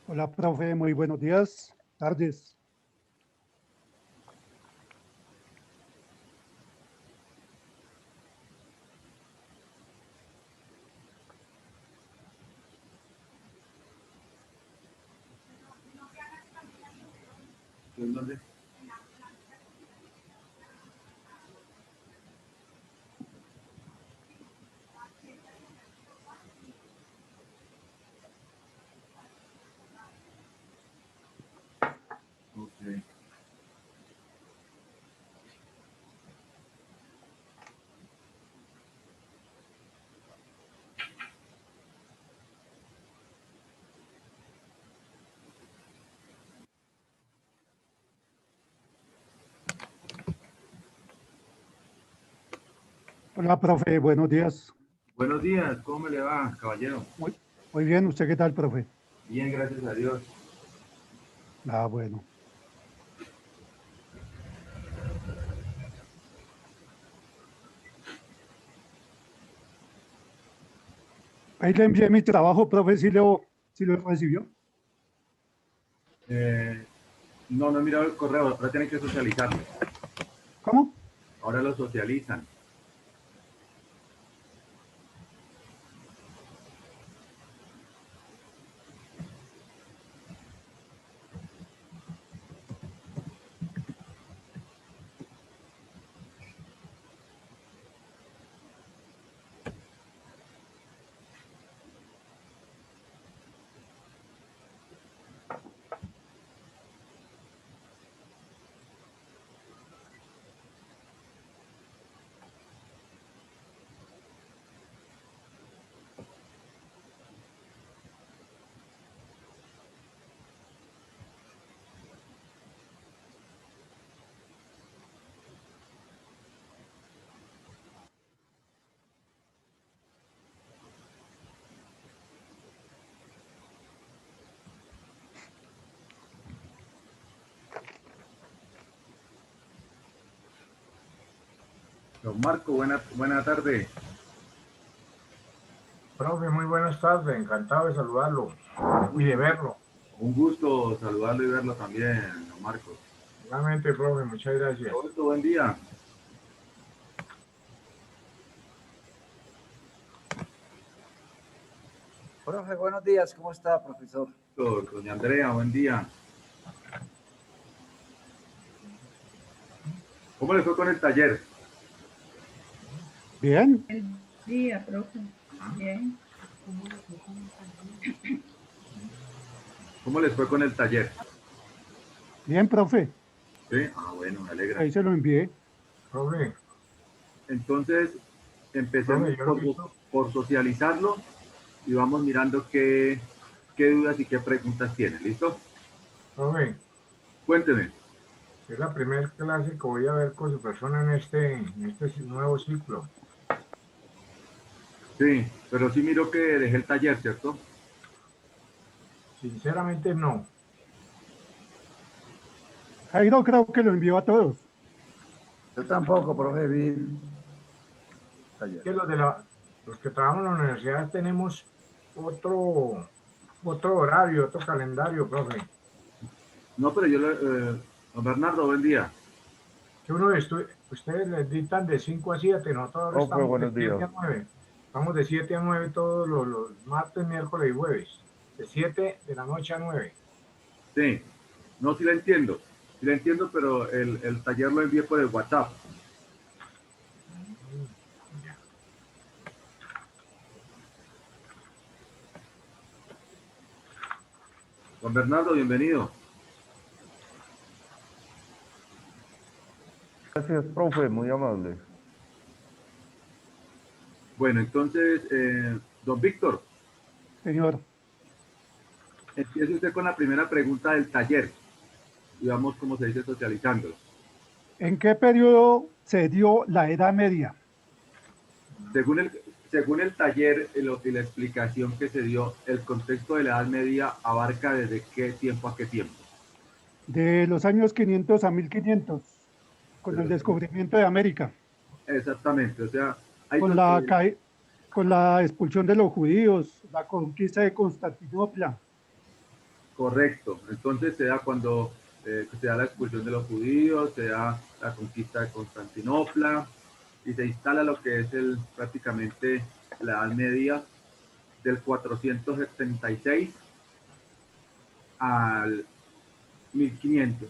Hola, profe, muy buenos días, tardes. ¿En dónde? Ok. Hola, profe, buenos días. Buenos días, ¿cómo me le va, caballero? Muy, muy bien, ¿usted qué tal, profe? Bien, gracias a Dios. Ah, bueno. Ahí le envié mi trabajo, profe, si lo recibió. Eh, no, no he mirado el correo, ahora tienen que socializarlo. ¿Cómo? Ahora lo socializan. Don Marco, buena tarde. Profe, muy buenas tardes, encantado de saludarlo y de verlo. Un gusto saludarlo y verlo también, don Marco. Igualmente, profe, muchas gracias. Roberto, buen día. Profe, buenos días, ¿cómo está, profesor? Doña Andrea, buen día. ¿Cómo le fue con el taller? Bien, El día, profe. Bien. ¿Cómo les fue con el taller? bien, profe. Sí, bueno, me alegra. Ahí se lo envié. Profe, Entonces, empecemos profe, yo lo he visto. por socializarlo y vamos mirando qué dudas y qué preguntas tiene. ¿Listo? Profe, Cuénteme. es la primera clase que voy a ver con su persona en este nuevo ciclo. Sí, pero sí miro que dejé el taller, ¿cierto? Sinceramente, no. Jairo creo que lo envió a todos. Yo tampoco, profe, vi Es ayer. que los que trabajamos en la universidad tenemos otro horario, otro calendario, profe. No, pero don Bernardo, buen día. Que ustedes les dictan de 5 a 7, nosotros ahora Profe, estamos de buenos 7 días. a 9. Estamos de 7 a 9 todos los martes, miércoles y jueves. De 7 de la noche a 9. Sí, no, sí la entiendo. Sí la entiendo, pero el taller lo envié por el WhatsApp. Ya. Don Bernardo, bienvenido. Gracias, profe, muy amable. Bueno, entonces, don Víctor, Señor, empiece usted con la primera pregunta del taller y vamos, como se dice, socializando. ¿en qué periodo se dio la Edad Media? Según el, según el taller y la explicación que se dio, el contexto de la Edad Media abarca desde qué tiempo a qué tiempo. De los años 500 a 1500, con el descubrimiento de América, Exactamente, o sea, hay con dos, con la expulsión de los judíos, la conquista de Constantinopla. Correcto. Entonces se da cuando se da la expulsión de los judíos, se da la conquista de Constantinopla y se instala lo que es prácticamente la Edad Media del 476 al 1500.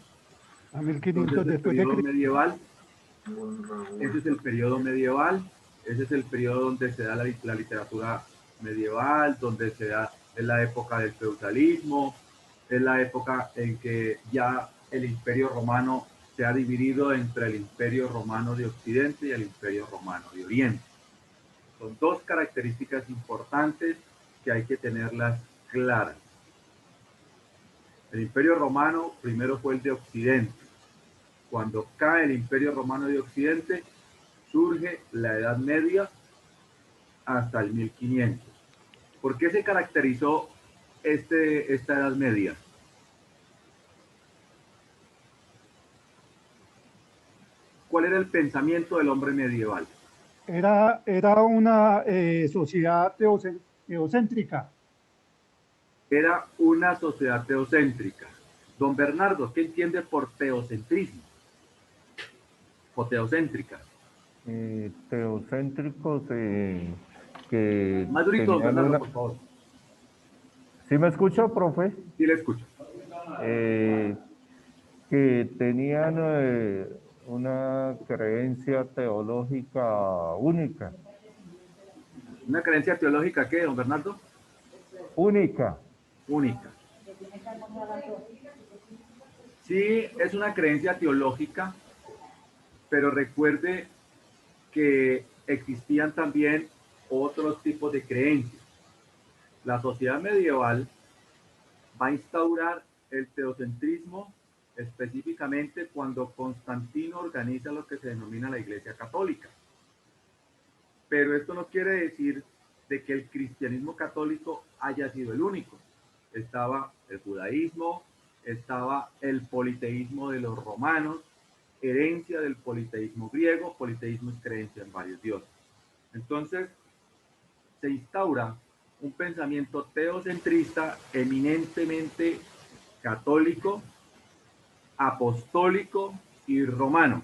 A 1500 Entonces, el después de periodo Cristo. medieval, ese es el periodo medieval, ese es el periodo donde se da la literatura medieval, donde se da, es la época del feudalismo, es la época en que ya el Imperio Romano se ha dividido entre el Imperio Romano de Occidente y el Imperio Romano de Oriente. Son dos características importantes que hay que tenerlas claras. El Imperio Romano primero fue el de Occidente. Cuando cae el Imperio Romano de Occidente, surge la Edad Media hasta el 1500. ¿Por qué se caracterizó esta Edad Media? ¿Cuál era el pensamiento del hombre medieval? Era una sociedad teocéntrica. Era una sociedad teocéntrica. Don Bernardo, ¿qué entiende por teocentrismo? O teocéntrica. Teocéntricos que Más durito, don tenían Bernardo, una... por favor. ¿Sí me escucha, profe? Sí, le escucho. Que tenían una creencia teológica única. ¿Una creencia teológica qué, don Bernardo? Única. Única. Sí, es una creencia teológica, pero recuerde que existían también otros tipos de creencias. La sociedad medieval va a instaurar el teocentrismo específicamente cuando Constantino organiza lo que se denomina la Iglesia Católica. Pero esto no quiere decir de que el cristianismo católico haya sido el único. Estaba el judaísmo, estaba el politeísmo de los romanos, herencia del politeísmo griego. Politeísmo es creencia en varios dioses. Entonces, se instaura un pensamiento teocentrista eminentemente católico, apostólico y romano,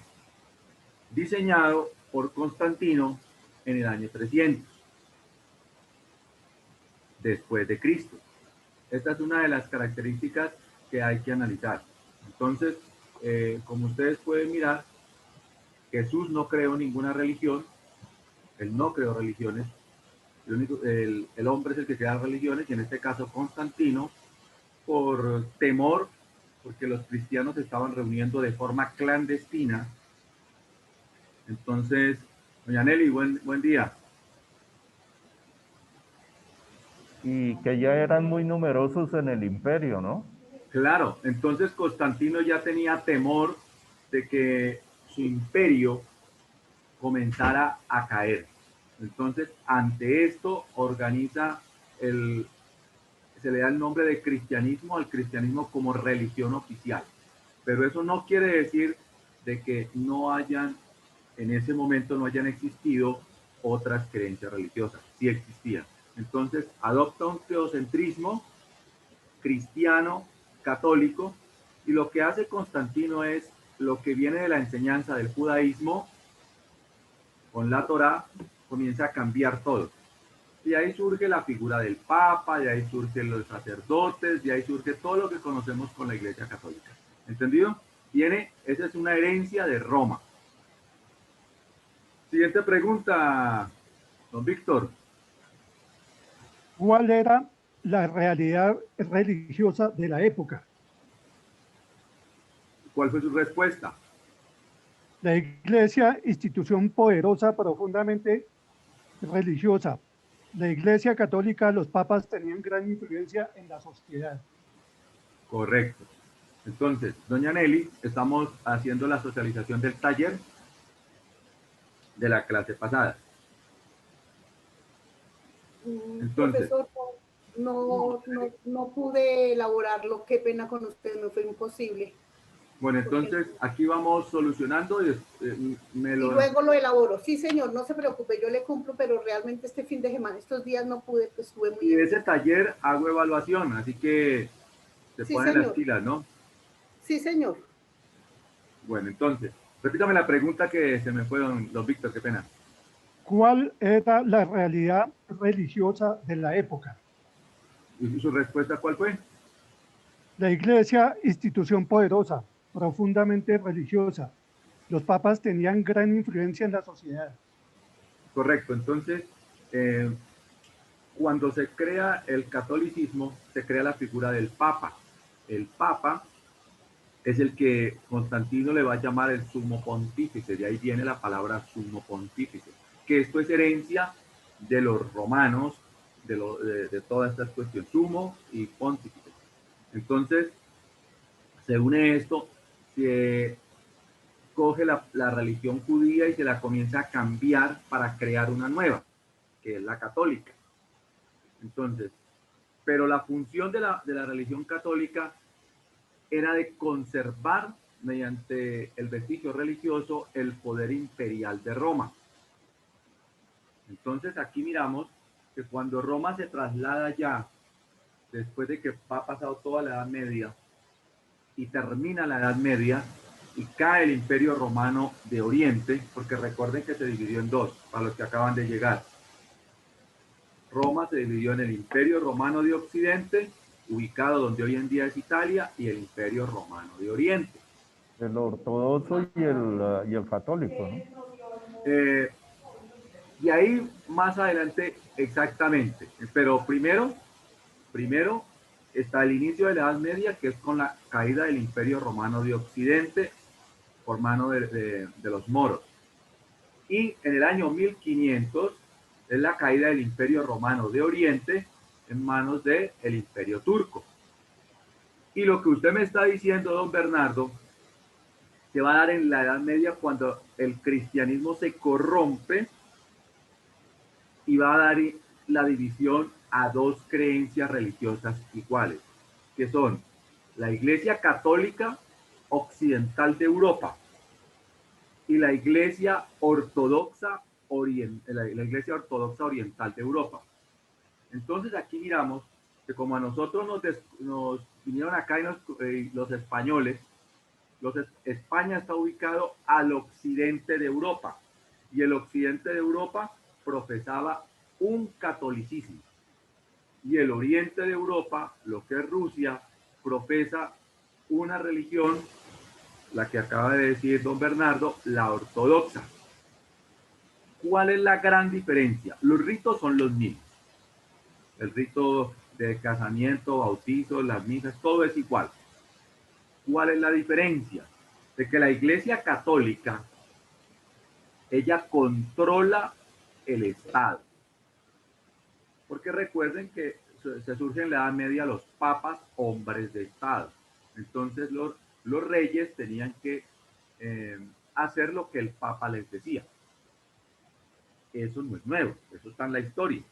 diseñado por Constantino en el año 300 después de Cristo. Esta es una de las características que hay que analizar. Entonces, como ustedes pueden mirar, Jesús no creó ninguna religión, él no creó religiones, el hombre es el que crea religiones, y en este caso Constantino, por temor, porque los cristianos se estaban reuniendo de forma clandestina. Entonces, doña Nelly, buen día. Y que ya eran muy numerosos en el imperio, ¿no? Claro, entonces Constantino ya tenía temor de que su imperio comenzara a caer. Entonces, ante esto, organiza se le da el nombre de cristianismo al cristianismo como religión oficial. Pero eso no quiere decir de que en ese momento no hayan existido otras creencias religiosas. Sí existían. Entonces, adopta un teocentrismo cristiano, católico, y lo que hace Constantino es lo que viene de la enseñanza del judaísmo, con la Torá, comienza a cambiar todo. Y ahí surge la figura del Papa, de ahí surgen los sacerdotes, de ahí surge todo lo que conocemos con la Iglesia Católica. ¿Entendido? Esa es una herencia de Roma. Siguiente pregunta, don Víctor. ¿Cuál era la realidad religiosa de la época? ¿Cuál fue su respuesta? La Iglesia, institución poderosa, profundamente religiosa. La Iglesia Católica, los papas tenían gran influencia en la sociedad. Correcto. Entonces, doña Nelly, estamos haciendo la socialización del taller de la clase pasada. Entonces, Profesor, no pude elaborarlo, qué pena con usted, me fue imposible. bueno, entonces aquí vamos solucionando y Y luego lo elaboro. Sí, señor, no se preocupe, yo le cumplo, pero realmente este fin de semana, estos días no pude, pues estuve muy... Y de ese taller hago evaluación, así que Se Sí, ponen las señor. pilas, ¿no? Sí, señor. Bueno, entonces, repítame la pregunta que se me fueron los Víctor, qué pena. ¿Cuál era la realidad religiosa de la época? ¿Y su respuesta cuál fue? La Iglesia, institución poderosa, profundamente religiosa. Los papas tenían gran influencia en la sociedad. Correcto, entonces, eh, cuando se crea el catolicismo, se crea la figura del Papa. El Papa es el que Constantino le va a llamar el sumo pontífice, de ahí viene la palabra sumo pontífice, que esto es herencia de los romanos, de todas estas cuestiones, sumo y pontífice. Entonces, se une esto, se coge la religión judía y se la comienza a cambiar para crear una nueva, que es la católica. Entonces, pero la función de la religión católica era de conservar mediante el vestigio religioso el poder imperial de Roma. Entonces aquí miramos que cuando Roma se traslada ya, después de que ha pasado toda la Edad Media y termina la Edad Media y cae el Imperio Romano de Oriente, porque recuerden que se dividió en dos, para los que acaban de llegar. Roma se dividió en el Imperio Romano de Occidente, ubicado donde hoy en día es Italia, y el Imperio Romano de Oriente. El ortodoxo y el católico, ¿no? Y ahí más adelante, exactamente. Pero primero está el inicio de la Edad Media, que es con la caída del Imperio Romano de Occidente por mano de los moros. Y en el año 1500 es la caída del Imperio Romano de Oriente en manos del Imperio Turco. Y lo que usted me está diciendo, don Bernardo, se va a dar en la Edad Media cuando el cristianismo se corrompe y va a dar la división a dos creencias religiosas iguales, que son la Iglesia Católica Occidental de Europa y la Iglesia Ortodoxa, la Iglesia Ortodoxa Oriental de Europa. Entonces aquí miramos que como a nosotros nos vinieron acá los españoles, España está ubicado al occidente de Europa y el occidente de Europa profesaba un catolicismo y el oriente de Europa, lo que es Rusia, profesa una religión, la que acaba de decir don Bernardo, la ortodoxa. ¿Cuál es la gran diferencia? Los ritos son los mismos. El rito de casamiento, bautizo, las misas, todo es igual. ¿Cuál es la diferencia? De que la Iglesia Católica, ella controla el Estado. Porque recuerden que se surgen en la Edad Media los papas, hombres de Estado. Entonces los reyes tenían que hacer lo que el papa les decía. Eso no es nuevo, eso está en la historia.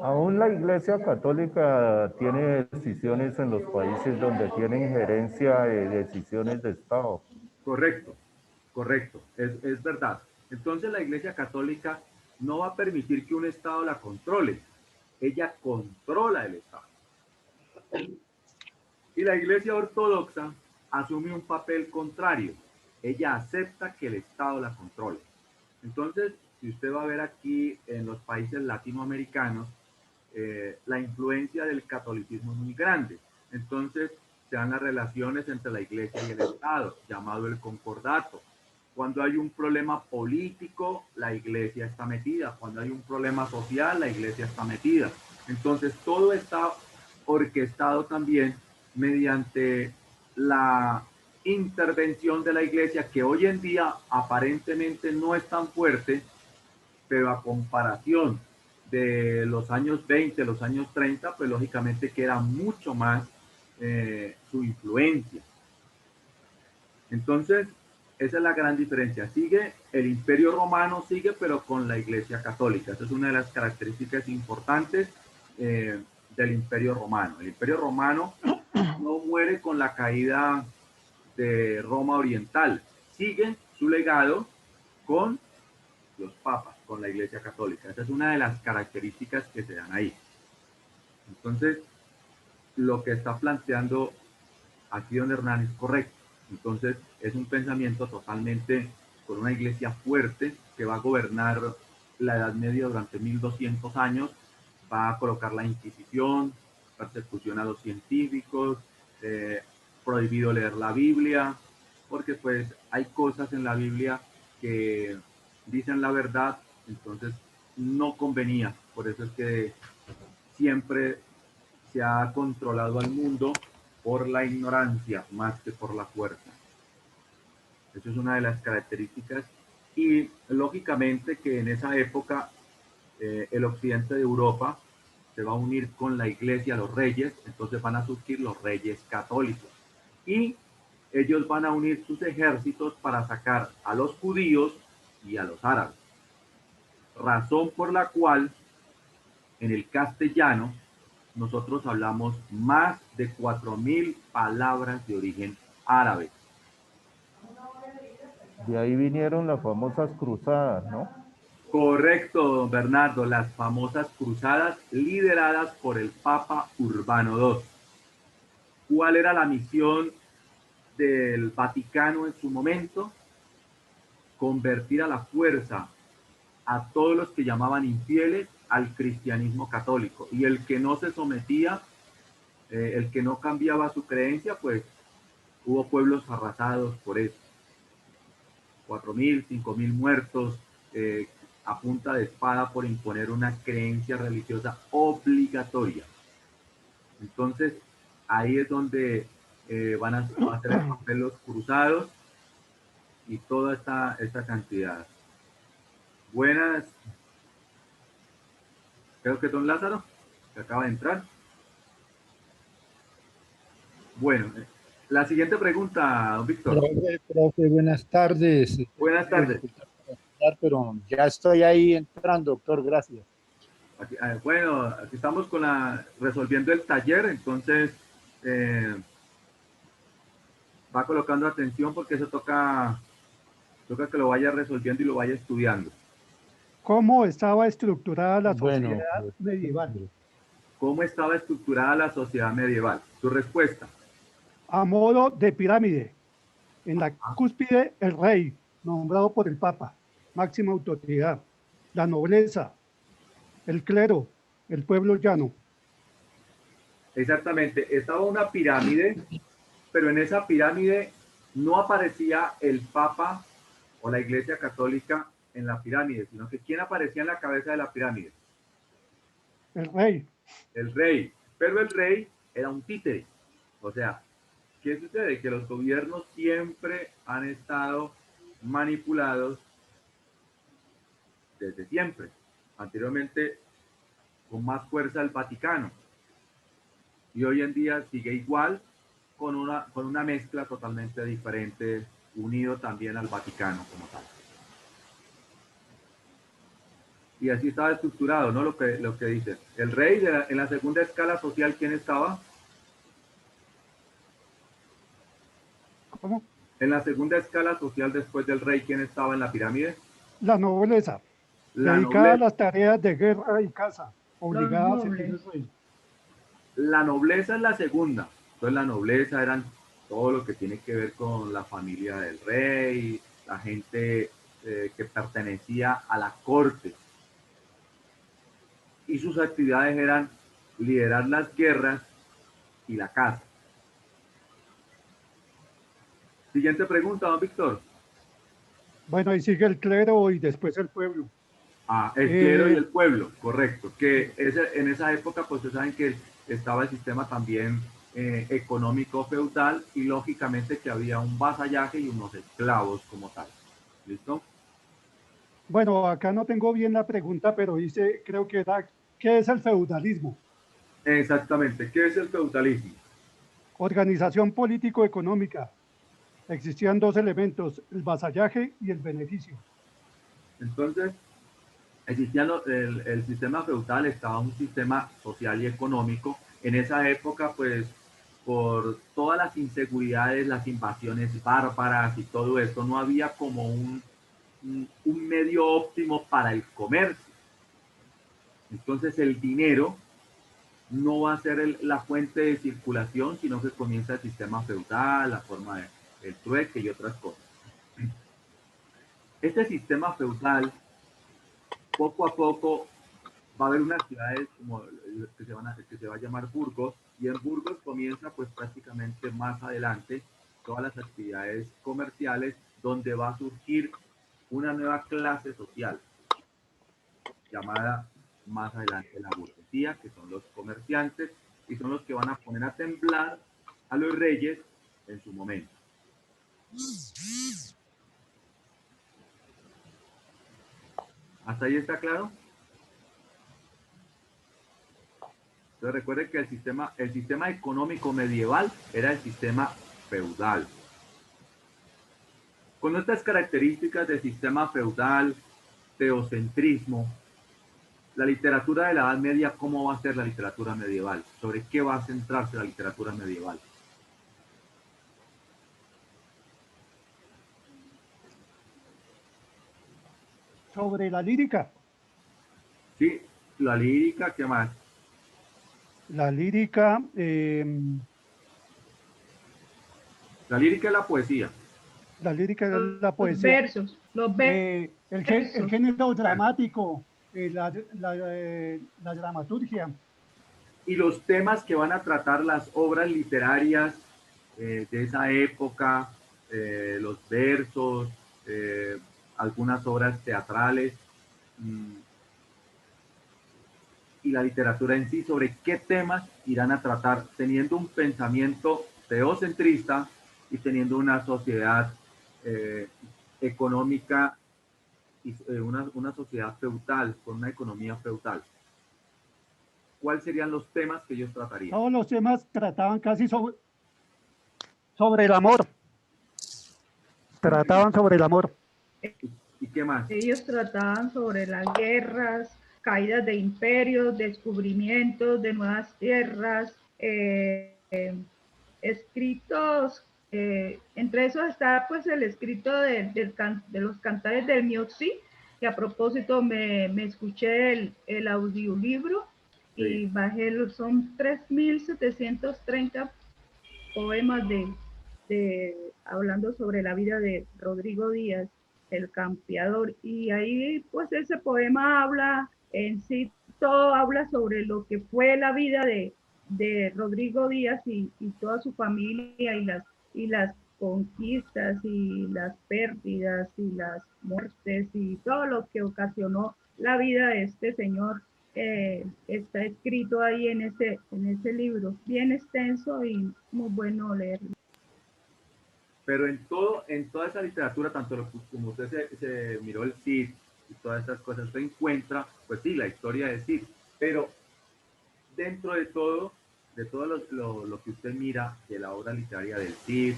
Aún la Iglesia Católica tiene decisiones en los países donde tiene injerencia de decisiones de Estado. Correcto, correcto, es verdad. Entonces la Iglesia Católica no va a permitir que un Estado la controle. Ella controla el Estado. Y la Iglesia Ortodoxa asume un papel contrario. Ella acepta que el Estado la controle. Entonces, si usted va a ver aquí en los países latinoamericanos, la influencia del catolicismo es muy grande. Entonces, se dan las relaciones entre la Iglesia y el Estado, llamado el concordato. Cuando hay un problema político, la Iglesia está metida. Cuando hay un problema social, la Iglesia está metida. Entonces, todo está orquestado también mediante la intervención de la Iglesia, que hoy en día aparentemente no es tan fuerte, pero a comparación de los años 20, los años 30, pues lógicamente queda mucho más su influencia. Entonces, esa es la gran diferencia. Sigue el Imperio Romano, sigue, pero con la Iglesia Católica. Esa es una de las características importantes del Imperio Romano. El Imperio Romano no muere con la caída de Roma Oriental. Sigue su legado con los papas, con la Iglesia Católica. Esa es una de las características que se dan ahí. Entonces, lo que está planteando aquí don Hernán es correcto. Entonces, es un pensamiento totalmente con una iglesia fuerte que va a gobernar la Edad Media durante 1200 años, va a colocar la Inquisición, persecución a los científicos, prohibido leer la Biblia, porque pues hay cosas en la Biblia que dicen la verdad, entonces no convenía. Por eso es que siempre se ha controlado al mundo por la ignorancia más que por la fuerza. Eso es una de las características. Y lógicamente que en esa época el occidente de Europa se va a unir con la iglesia, los reyes, entonces van a surgir los reyes católicos. Y ellos van a unir sus ejércitos para sacar a los judíos y a los árabes. Razón por la cual en el castellano nosotros hablamos más de 4000 palabras de origen árabe. De ahí vinieron las famosas cruzadas, ¿no? Correcto, don Bernardo, las famosas cruzadas lideradas por el Papa Urbano II. ¿Cuál era la misión del Vaticano en su momento? Convertir a la fuerza a todos los que llamaban infieles al cristianismo católico. Y el que no se sometía, el que no cambiaba su creencia, pues hubo pueblos arrasados por eso. 4000, 5000 muertos a punta de espada por imponer una creencia religiosa obligatoria. Entonces, ahí es donde van a hacer el papel los cruzados y toda esta cantidad. Buenas. Creo que don Lázaro, que acaba de entrar. Bueno, la siguiente pregunta, don Víctor. Profe, buenas tardes. Buenas tardes. Pero ya estoy ahí entrando, doctor, gracias. Aquí, bueno, aquí estamos resolviendo el taller, entonces va colocando atención porque eso toca que lo vaya resolviendo y lo vaya estudiando. ¿Cómo estaba estructurada la sociedad medieval? ¿Cómo estaba estructurada la sociedad medieval? Tu respuesta. A modo de pirámide. En la cúspide, el rey, nombrado por el Papa, máxima autoridad. La nobleza, el clero, el pueblo llano. Exactamente. Estaba una pirámide, pero en esa pirámide no aparecía el Papa o la Iglesia Católica en la pirámide, sino que ¿quién aparecía en la cabeza de la pirámide? El rey. El rey. Pero el rey era un títere. O sea, ¿qué sucede? Que los gobiernos siempre han estado manipulados desde siempre. Anteriormente, con más fuerza el Vaticano. Y hoy en día sigue igual, con una mezcla totalmente diferente, unido también al Vaticano como tal. Y así estaba estructurado, ¿no? Lo que dice. El rey, en la segunda escala social, ¿quién estaba? ¿Cómo? En la segunda escala social después del rey, ¿quién estaba en la pirámide? La nobleza. Dedicada a las tareas de guerra y caza, obligada a seguir el rey. La nobleza es la segunda. Entonces la nobleza eran todo lo que tiene que ver con la familia del rey, la gente que pertenecía a la corte. Y sus actividades eran liderar las guerras y la caza. Siguiente pregunta, don Víctor. Bueno, ahí sigue el clero y después el pueblo. El clero y el pueblo, correcto. Que en esa época, pues ustedes saben que estaba el sistema también económico feudal y lógicamente que había un vasallaje y unos esclavos como tal. ¿Listo? Bueno, acá no tengo bien la pregunta, pero dice, creo que era, ¿qué es el feudalismo? Exactamente. ¿Qué es el feudalismo? Organización político-económica. Existían dos elementos, el vasallaje y el beneficio. Entonces, el sistema feudal estaba un sistema social y económico. En esa época, pues, por todas las inseguridades, las invasiones bárbaras y todo esto, no había como un medio óptimo para el comercio. Entonces, el dinero no va a ser la fuente de circulación, sino que comienza el sistema feudal, la forma del trueque y otras cosas. Este sistema feudal, poco a poco, va a haber unas ciudades como que se va a llamar Burgos, y en Burgos comienza pues prácticamente más adelante todas las actividades comerciales, donde va a surgir una nueva clase social llamada más adelante la burguesía, que son los comerciantes y son los que van a poner a temblar a los reyes en su momento. ¿Hasta ahí está claro? Entonces recuerden que el sistema económico medieval era el sistema feudal. Con estas características del sistema feudal, teocentrismo, la literatura de la Edad Media, ¿cómo va a ser la literatura medieval? ¿Sobre qué va a centrarse la literatura medieval? Sobre la lírica. Sí, la lírica, ¿qué más? La lírica, La lírica es la poesía. la lírica es la Los poesía. versos, los versos. El género dramático, la dramaturgia. Y los temas que van a tratar las obras literarias de esa época, los versos, algunas obras teatrales y la literatura en sí, sobre qué temas irán a tratar, teniendo un pensamiento teocentrista y teniendo una sociedad económica y una sociedad feudal, con una economía feudal. ¿Cuáles serían los temas que ellos tratarían? Todos los temas trataban casi sobre el amor. Trataban sobre el amor. ¿Y qué más? Ellos trataban sobre las guerras, caídas de imperios, descubrimientos de nuevas tierras, escritos, entre esos está pues el escrito de los cantares del Miocí, que a propósito me escuché el audiolibro y bajé, son 3.730 poemas hablando sobre la vida de Rodrigo Díaz, el campeador, y ahí pues ese poema habla en sí, todo habla sobre lo que fue la vida de Rodrigo Díaz y toda su familia y las conquistas y las pérdidas y las muertes y todo lo que ocasionó la vida de este señor. Está escrito ahí en ese libro, bien extenso y muy bueno leerlo. Pero en toda esa literatura, tanto como usted se miró el Cid y todas esas cosas, usted encuentra, pues sí, la historia de Cid, pero dentro de todo lo que usted mira de la obra literaria del Cid,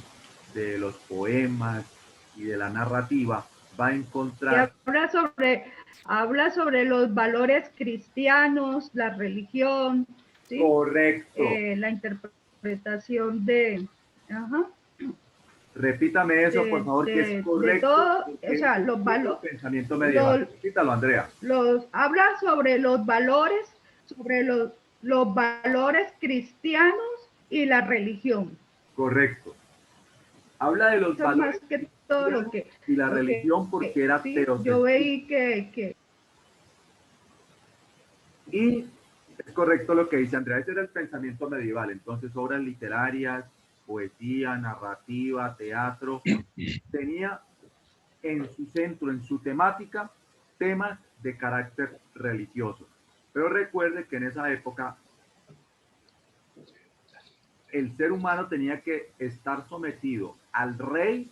de los poemas y de la narrativa, va a encontrar... Y habla sobre los valores cristianos, la religión, ¿sí? Correcto. La interpretación de... Ajá. Repítame eso, por favor, que es correcto. De todo, o sea, los valores. Pensamiento medieval. Repítalo, Andrea. Habla sobre los valores, los valores cristianos y la religión. Correcto. Habla de los valores más que todo lo que, y la religión porque era sí, teocentrista. yo veí que... Y es correcto lo que dice Andrea, ese era el pensamiento medieval. Entonces, obras literarias, poesía, narrativa, teatro, tenía en su centro, en su temática, temas de carácter religioso. Pero recuerde que en esa época el ser humano tenía que estar sometido al rey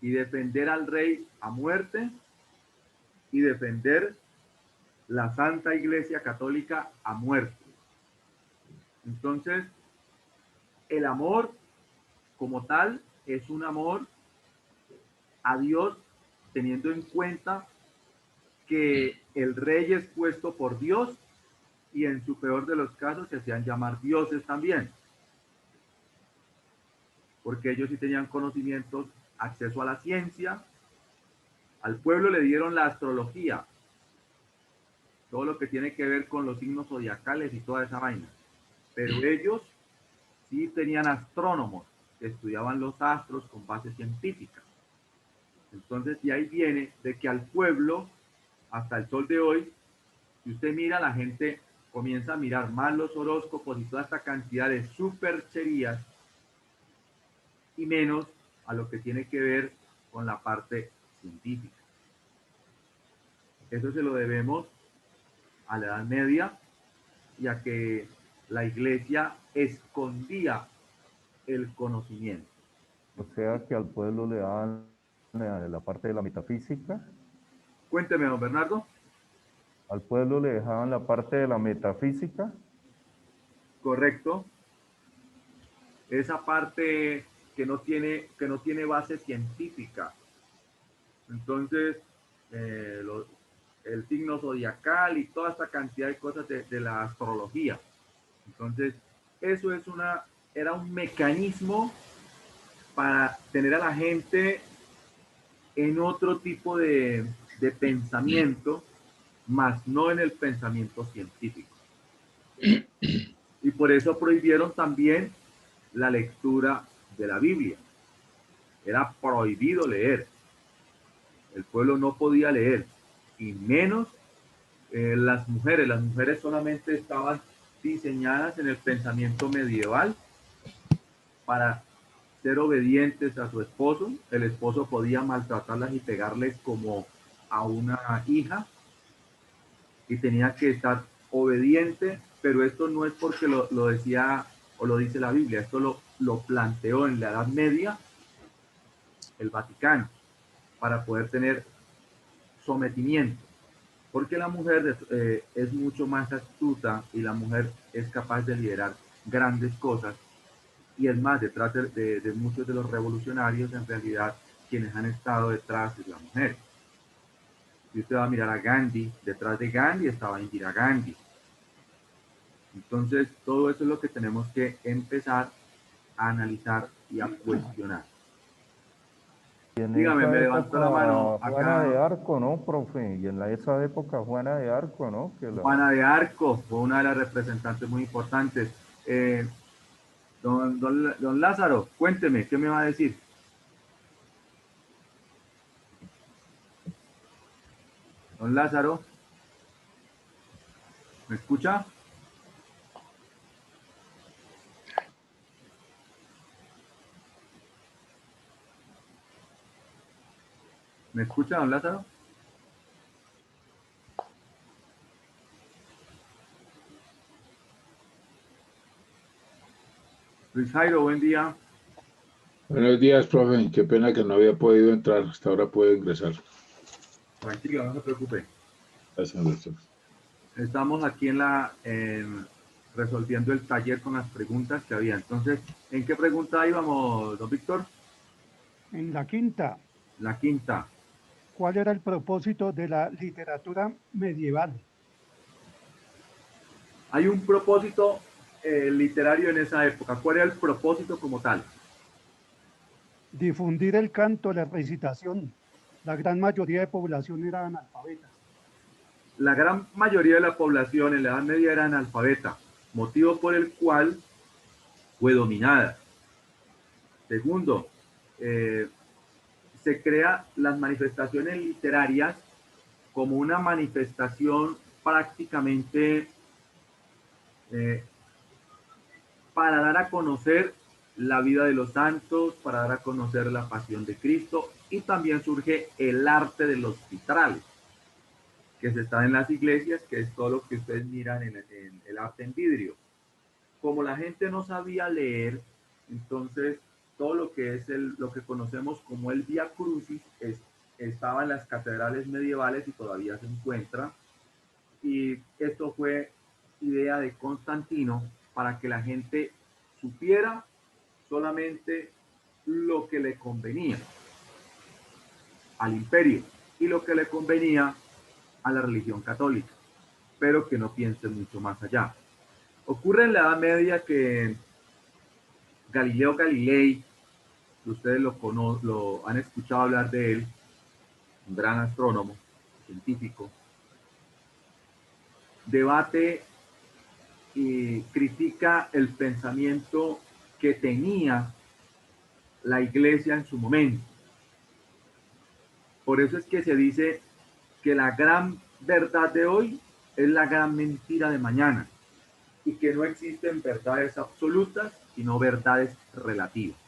y defender al rey a muerte y defender la Santa Iglesia Católica a muerte. Entonces, el amor como tal es un amor a Dios, teniendo en cuenta que el rey es puesto por Dios y en su peor de los casos se hacían llamar dioses también, porque ellos sí tenían conocimientos, acceso a la ciencia. Al pueblo le dieron la astrología, todo lo que tiene que ver con los signos zodiacales y toda esa vaina. Pero ellos sí tenían astrónomos que estudiaban los astros con base científica. Entonces, de ahí viene de que al pueblo, hasta el sol de hoy, si usted mira, la gente comienza a mirar más los horóscopos y toda esta cantidad de supercherías y menos a lo que tiene que ver con la parte científica. Eso se lo debemos a la Edad Media y a que la iglesia escondía el conocimiento. O sea que al pueblo le daban la parte de la metafísica. Cuénteme, don Bernardo. Al pueblo le dejaban la parte de la metafísica. Correcto. Esa parte que no tiene base científica. Entonces, el signo zodiacal y toda esta cantidad de cosas de la astrología. Entonces, eso era un mecanismo para tener a la gente en otro tipo de pensamiento, más no en el pensamiento científico. Y por eso prohibieron también la lectura de la Biblia. Era prohibido leer. El pueblo no podía leer, y menos las mujeres. Las mujeres solamente estaban diseñadas en el pensamiento medieval para ser obedientes a su esposo. El esposo podía maltratarlas y pegarles como a una hija y tenía que estar obediente, pero esto no es porque lo decía o lo dice la Biblia, esto lo planteó en la Edad Media el Vaticano para poder tener sometimiento, porque la mujer es mucho más astuta y la mujer es capaz de liderar grandes cosas. Y es más, detrás de muchos de los revolucionarios, en realidad, quienes han estado detrás es la mujer. Si usted va a mirar a Gandhi, detrás de Gandhi estaba Indira Gandhi. Entonces, todo eso es lo que tenemos que empezar a analizar y a cuestionar. Dígame, me levantó la mano acá. Juana de Arco, ¿no, profe? Y en esa época Juana de Arco, ¿no? Juana de Arco fue una de las representantes muy importantes. Don Lázaro, cuénteme, ¿qué me va a decir? Don Lázaro, ¿me escucha? ¿Me escucha, don Lázaro? Luis Jairo, buen día. Buenos días, profe. Qué pena que no había podido entrar. Hasta ahora puedo ingresar. Tranquilo, no se preocupe. Gracias, doctor. Estamos aquí resolviendo el taller con las preguntas que había. Entonces, ¿en qué pregunta íbamos, don Víctor? En la quinta. La quinta. ¿Cuál era el propósito de la literatura medieval? Hay un propósito literario en esa época. ¿Cuál era el propósito como tal? Difundir el canto, la recitación. La gran mayoría de población era analfabeta. La gran mayoría de la población en la Edad Media era analfabeta, motivo por el cual fue dominada. Segundo, se crean las manifestaciones literarias como una manifestación prácticamente para dar a conocer la vida de los santos, para dar a conocer la pasión de Cristo, y también surge el arte de los vitrales, que se está en las iglesias, que es todo lo que ustedes miran en el arte en vidrio. Como la gente no sabía leer, entonces todo lo que es lo que conocemos como el Vía Crucis estaba en las catedrales medievales y todavía se encuentra. Y esto fue idea de Constantino para que la gente supiera solamente lo que le convenía al imperio y lo que le convenía a la religión católica, pero que no piense mucho más allá. Ocurre en la Edad Media que Galileo Galilei, que ustedes lo han escuchado hablar de él, un gran astrónomo, científico, debate y critica el pensamiento que tenía la iglesia en su momento. Por eso es que se dice que la gran verdad de hoy es la gran mentira de mañana y que no existen verdades absolutas, sino verdades relativas.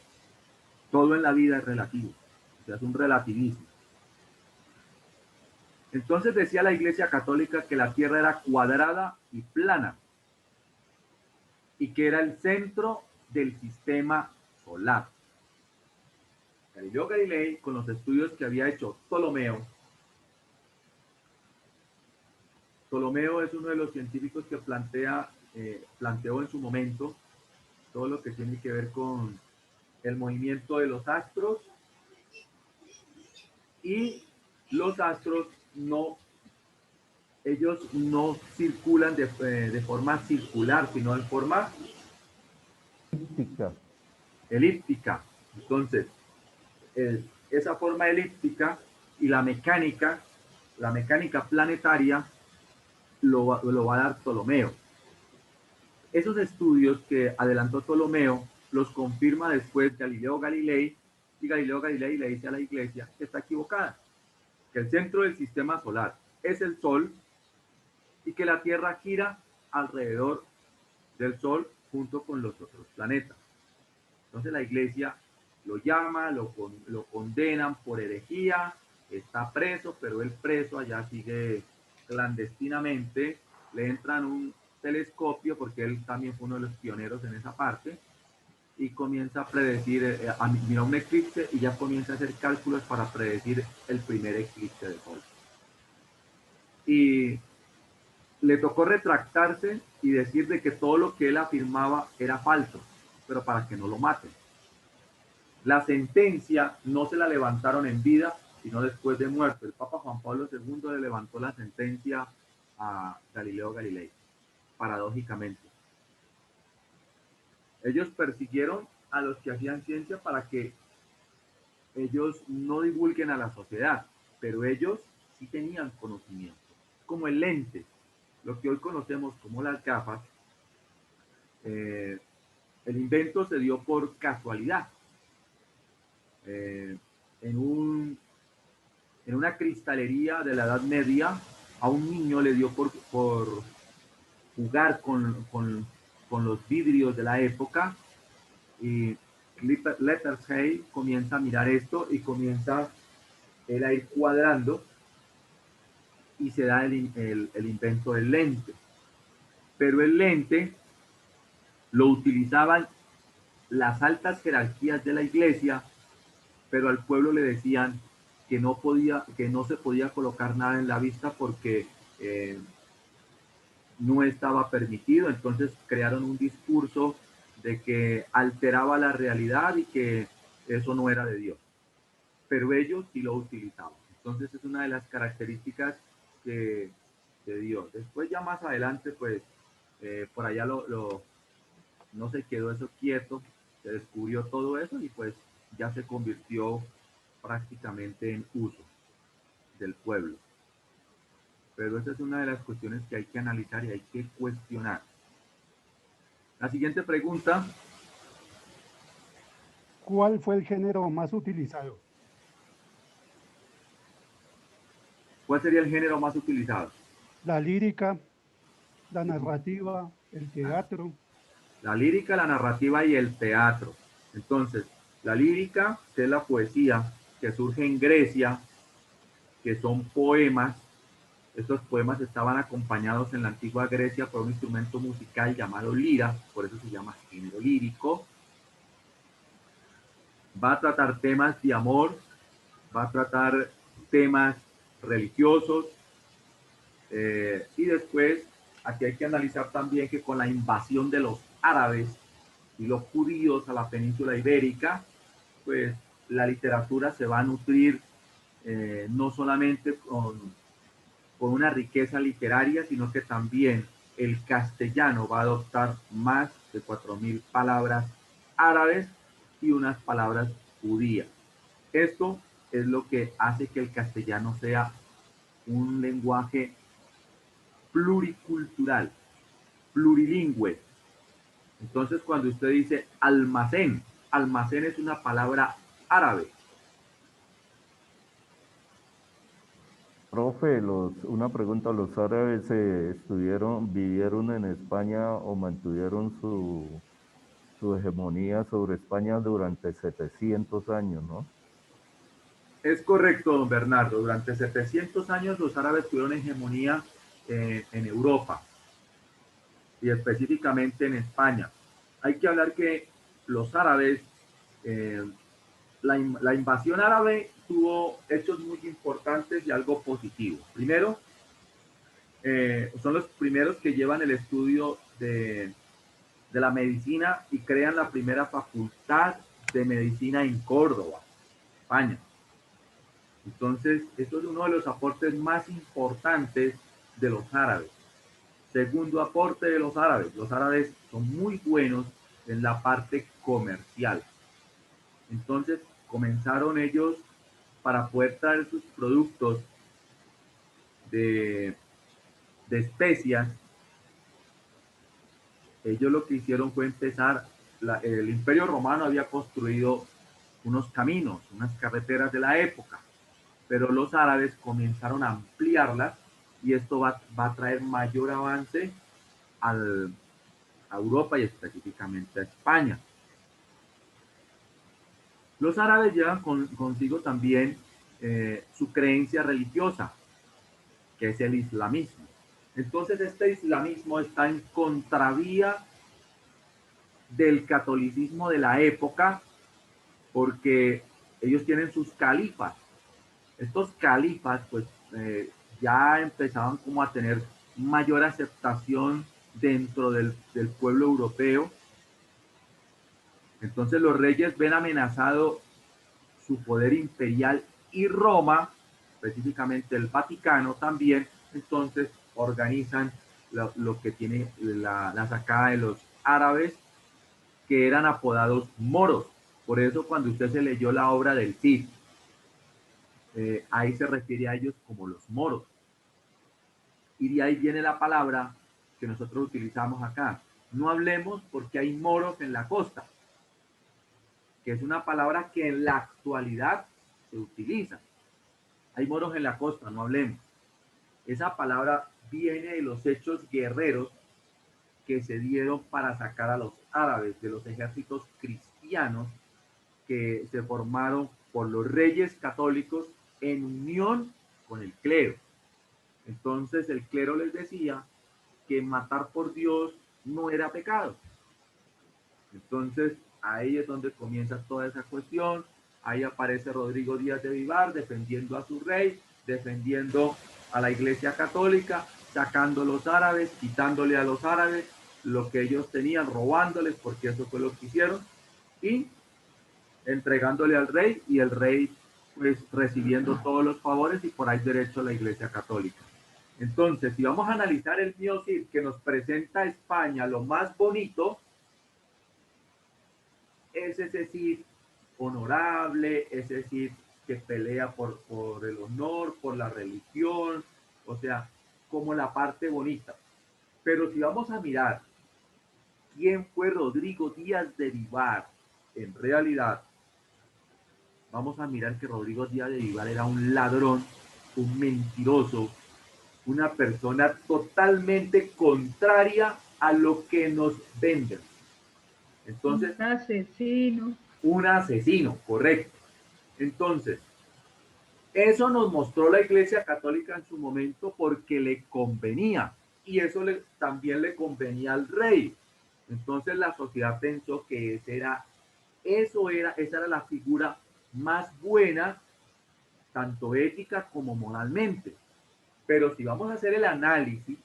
Todo en la vida es relativo, o sea, es un relativismo. Entonces decía la Iglesia Católica que la Tierra era cuadrada y plana y que era el centro del sistema solar. Galileo Galilei, con los estudios que había hecho Ptolomeo es uno de los científicos que planteó en su momento todo lo que tiene que ver con el movimiento de los astros, y los astros ellos no circulan de forma circular, sino de forma elíptica. Entonces, esa forma elíptica y la mecánica planetaria lo va a dar Ptolomeo. Esos estudios que adelantó Ptolomeo los confirma después Galileo Galilei, y Galileo Galilei le dice a la iglesia que está equivocada, que el centro del sistema solar es el Sol y que la Tierra gira alrededor del Sol junto con los otros planetas. Entonces la iglesia lo llama, lo condenan por herejía, está preso, pero el preso allá sigue clandestinamente, le entran un telescopio porque él también fue uno de los pioneros en esa parte, y comienza a predecir, mira un eclipse y ya comienza a hacer cálculos para predecir el primer eclipse del Sol. Y le tocó retractarse y decir de que todo lo que él afirmaba era falso, pero para que no lo maten. La sentencia no se la levantaron en vida, sino después de muerto. El Papa Juan Pablo II le levantó la sentencia a Galileo Galilei, paradójicamente. Ellos persiguieron a los que hacían ciencia para que ellos no divulguen a la sociedad, pero ellos sí tenían conocimiento. Como el lente, lo que hoy conocemos como las gafas, el invento se dio por casualidad. En una cristalería de la Edad Media, a un niño le dio por jugar con los vidrios de la época, y Letersheim comienza a mirar esto y comienza él a ir cuadrando y se da el invento del lente. Pero el lente lo utilizaban las altas jerarquías de la iglesia, pero al pueblo le decían que no se podía colocar nada en la vista porque no estaba permitido. Entonces crearon un discurso de que alteraba la realidad y que eso no era de Dios, pero ellos sí lo utilizaban. Entonces es una de las características de Dios. Después ya más adelante, pues por allá no se quedó eso quieto, se descubrió todo eso y pues ya se convirtió prácticamente en uso del pueblo. Pero esa es una de las cuestiones que hay que analizar y hay que cuestionar. La siguiente pregunta. ¿Cuál fue el género más utilizado? ¿Cuál sería el género más utilizado? La lírica, la narrativa, el teatro. La lírica, la narrativa y el teatro. Entonces, la lírica, que es la poesía que surge en Grecia, que son poemas. Estos poemas estaban acompañados en la antigua Grecia por un instrumento musical llamado lira, por eso se llama género lírico. Va a tratar temas de amor, va a tratar temas religiosos, y después aquí hay que analizar también que con la invasión de los árabes y los judíos a la península ibérica, pues la literatura se va a nutrir no solamente con una riqueza literaria, sino que también el castellano va a adoptar más de 4.000 palabras árabes y unas palabras judías. Esto es lo que hace que el castellano sea un lenguaje pluricultural, plurilingüe. Entonces, cuando usted dice almacén, almacén es una palabra árabe. Profe, una pregunta, ¿los árabes vivieron en España o mantuvieron su hegemonía sobre España durante 700 años, ¿no? Es correcto, don Bernardo. Durante 700 años los árabes tuvieron hegemonía en Europa y específicamente en España. Hay que hablar que los árabes, la invasión árabe tuvo hechos muy importantes y algo positivo. Primero, son los primeros que llevan el estudio de la medicina y crean la primera facultad de medicina en Córdoba, España. Entonces, esto es uno de los aportes más importantes de los árabes. Segundo aporte de los árabes son muy buenos en la parte comercial. Entonces, comenzaron ellos para poder traer sus productos de especias. Ellos lo que hicieron fue empezar, el Imperio Romano había construido unos caminos, unas carreteras de la época, pero los árabes comenzaron a ampliarlas y esto va a traer mayor avance a Europa y específicamente a España. Los árabes llevan consigo también su creencia religiosa, que es el islamismo. Entonces este islamismo está en contravía del catolicismo de la época, porque ellos tienen sus califas. Estos califas pues ya empezaban como a tener mayor aceptación dentro del pueblo europeo. Entonces los reyes ven amenazado su poder imperial y Roma, específicamente el Vaticano también, entonces organizan lo que tiene la sacada de los árabes, que eran apodados moros. Por eso cuando usted se leyó la obra del Cid, ahí se refiere a ellos como los moros. Y de ahí viene la palabra que nosotros utilizamos acá. No hablemos porque hay moros en la costa, que es una palabra que en la actualidad se utiliza. Hay moros en la costa, no hablemos. Esa palabra viene de los hechos guerreros que se dieron para sacar a los árabes de los ejércitos cristianos que se formaron por los reyes católicos en unión con el clero. Entonces el clero les decía que matar por Dios no era pecado. Entonces ahí es donde comienza toda esa cuestión. Ahí aparece Rodrigo Díaz de Vivar defendiendo a su rey, defendiendo a la Iglesia Católica, sacando a los árabes, quitándole a los árabes lo que ellos tenían, robándoles, porque eso fue lo que hicieron, y entregándole al rey, y el rey pues recibiendo todos los favores y por ahí derecho a la Iglesia Católica. Entonces, si vamos a analizar el Mío Cid que nos presenta a España, lo más bonito es ese Cid honorable, ese Cid que pelea por el honor, por la religión, o sea, como la parte bonita. Pero si vamos a mirar quién fue Rodrigo Díaz de Vivar, en realidad, vamos a mirar que Rodrigo Díaz de Vivar era un ladrón, un mentiroso, una persona totalmente contraria a lo que nos venden. Entonces, un asesino. Un asesino, correcto. Entonces, eso nos mostró la Iglesia Católica en su momento porque le convenía, y eso también le convenía al rey. Entonces la sociedad pensó que esa era la figura más buena, tanto ética como moralmente. Pero si vamos a hacer el análisis,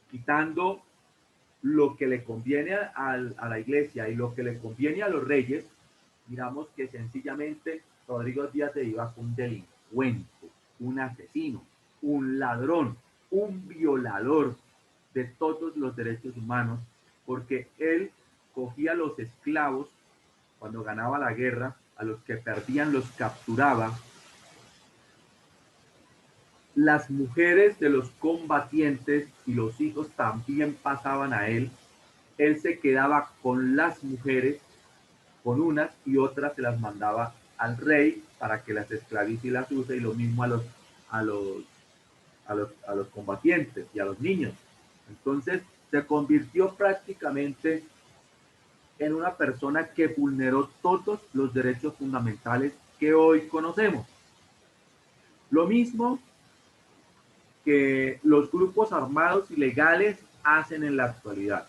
quitando lo que le conviene a la Iglesia y lo que le conviene a los reyes, miramos que sencillamente Rodrigo Díaz de Vivar fue un delincuente, un asesino, un ladrón, un violador de todos los derechos humanos, porque él cogía a los esclavos cuando ganaba la guerra, a los que perdían los capturaba, las mujeres de los combatientes y los hijos también pasaban a él. Él se quedaba con las mujeres, con unas, y otras se las mandaba al rey para que las esclavice y las use, y lo mismo a los combatientes y a los niños. Entonces se convirtió prácticamente en una persona que vulneró todos los derechos fundamentales que hoy conocemos. Lo mismo que los grupos armados ilegales hacen en la actualidad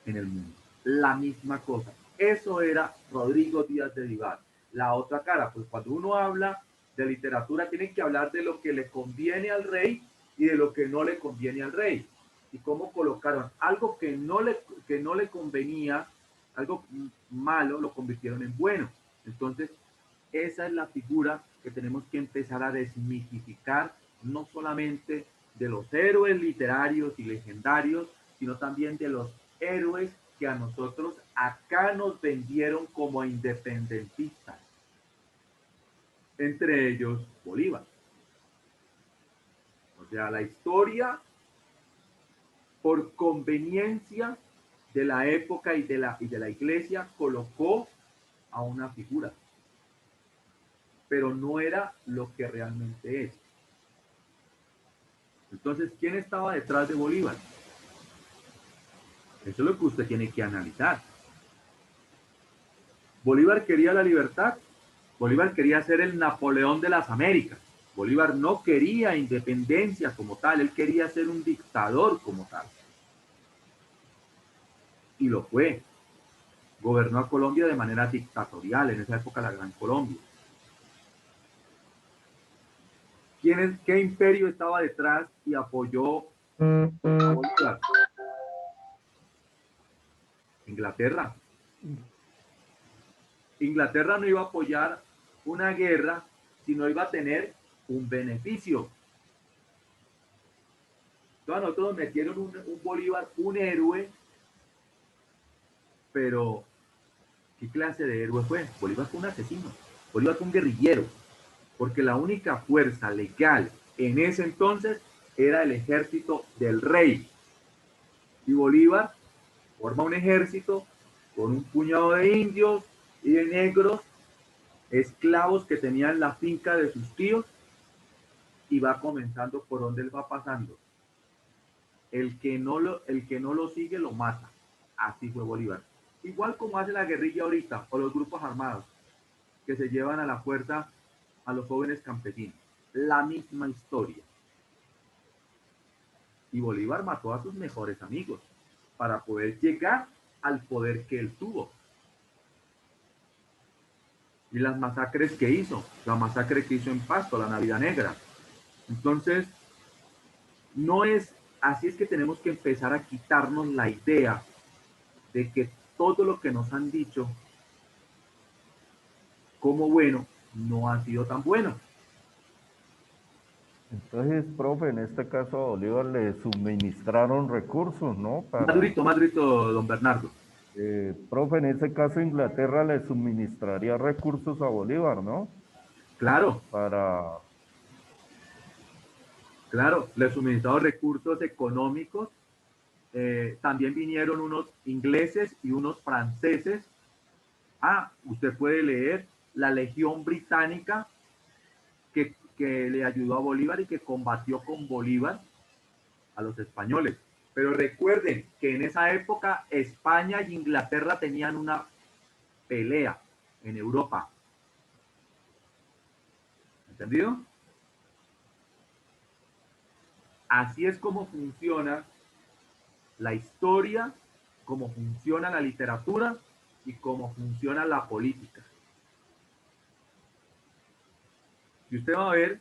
en el mundo. La misma cosa. Eso era Rodrigo Díaz de Vivar. La otra cara, pues cuando uno habla de literatura, tiene que hablar de lo que le conviene al rey y de lo que no le conviene al rey. Y cómo colocaron algo que no le convenía, algo malo, lo convirtieron en bueno. Entonces, esa es la figura que tenemos que empezar a desmitificar, no solamente de los héroes literarios y legendarios, sino también de los héroes que a nosotros acá nos vendieron como independentistas. Entre ellos, Bolívar. O sea, la historia, por conveniencia de la época y de la iglesia, colocó a una figura, pero no era lo que realmente es. Entonces, ¿quién estaba detrás de Bolívar? Eso es lo que usted tiene que analizar. Bolívar quería la libertad. Bolívar quería ser el Napoleón de las Américas. Bolívar no quería independencia como tal, él quería ser un dictador como tal. Y lo fue. Gobernó a Colombia de manera dictatorial, en esa época la Gran Colombia. ¿Qué imperio estaba detrás y apoyó a Bolívar? Inglaterra. Inglaterra no iba a apoyar una guerra, sino iba a tener un beneficio. Entonces nosotros metieron un Bolívar, un héroe, pero ¿qué clase de héroe fue? Bolívar fue un asesino, Bolívar fue un guerrillero, porque la única fuerza legal en ese entonces era el ejército del rey. Y Bolívar forma un ejército con un puñado de indios y de negros, esclavos que tenían la finca de sus tíos, y va comenzando por donde él va pasando. El que no lo sigue lo mata. Así fue Bolívar. Igual como hace la guerrilla ahorita, o los grupos armados, que se llevan a la fuerza a los jóvenes campesinos. La misma historia. Y Bolívar mató a sus mejores amigos para poder llegar al poder que él tuvo. Y las masacres que hizo, la masacre que hizo en Pasto, la Navidad Negra. Entonces, no es así, es que tenemos que empezar a quitarnos la idea de que todo lo que nos han dicho como bueno no ha sido tan bueno. Entonces, profe, en este caso a Bolívar le suministraron recursos, ¿no? Más durito, don Bernardo. Profe, en ese caso Inglaterra le suministraría recursos a Bolívar, ¿no? Claro. Claro, le suministraron recursos económicos. También vinieron unos ingleses y unos franceses. Usted puede leer la Legión Británica que le ayudó a Bolívar y que combatió con Bolívar a los españoles. Pero recuerden que en esa época España y Inglaterra tenían una pelea en Europa. ¿Entendido? Así es como funciona la historia, cómo funciona la literatura y cómo funciona la política. Y usted va a ver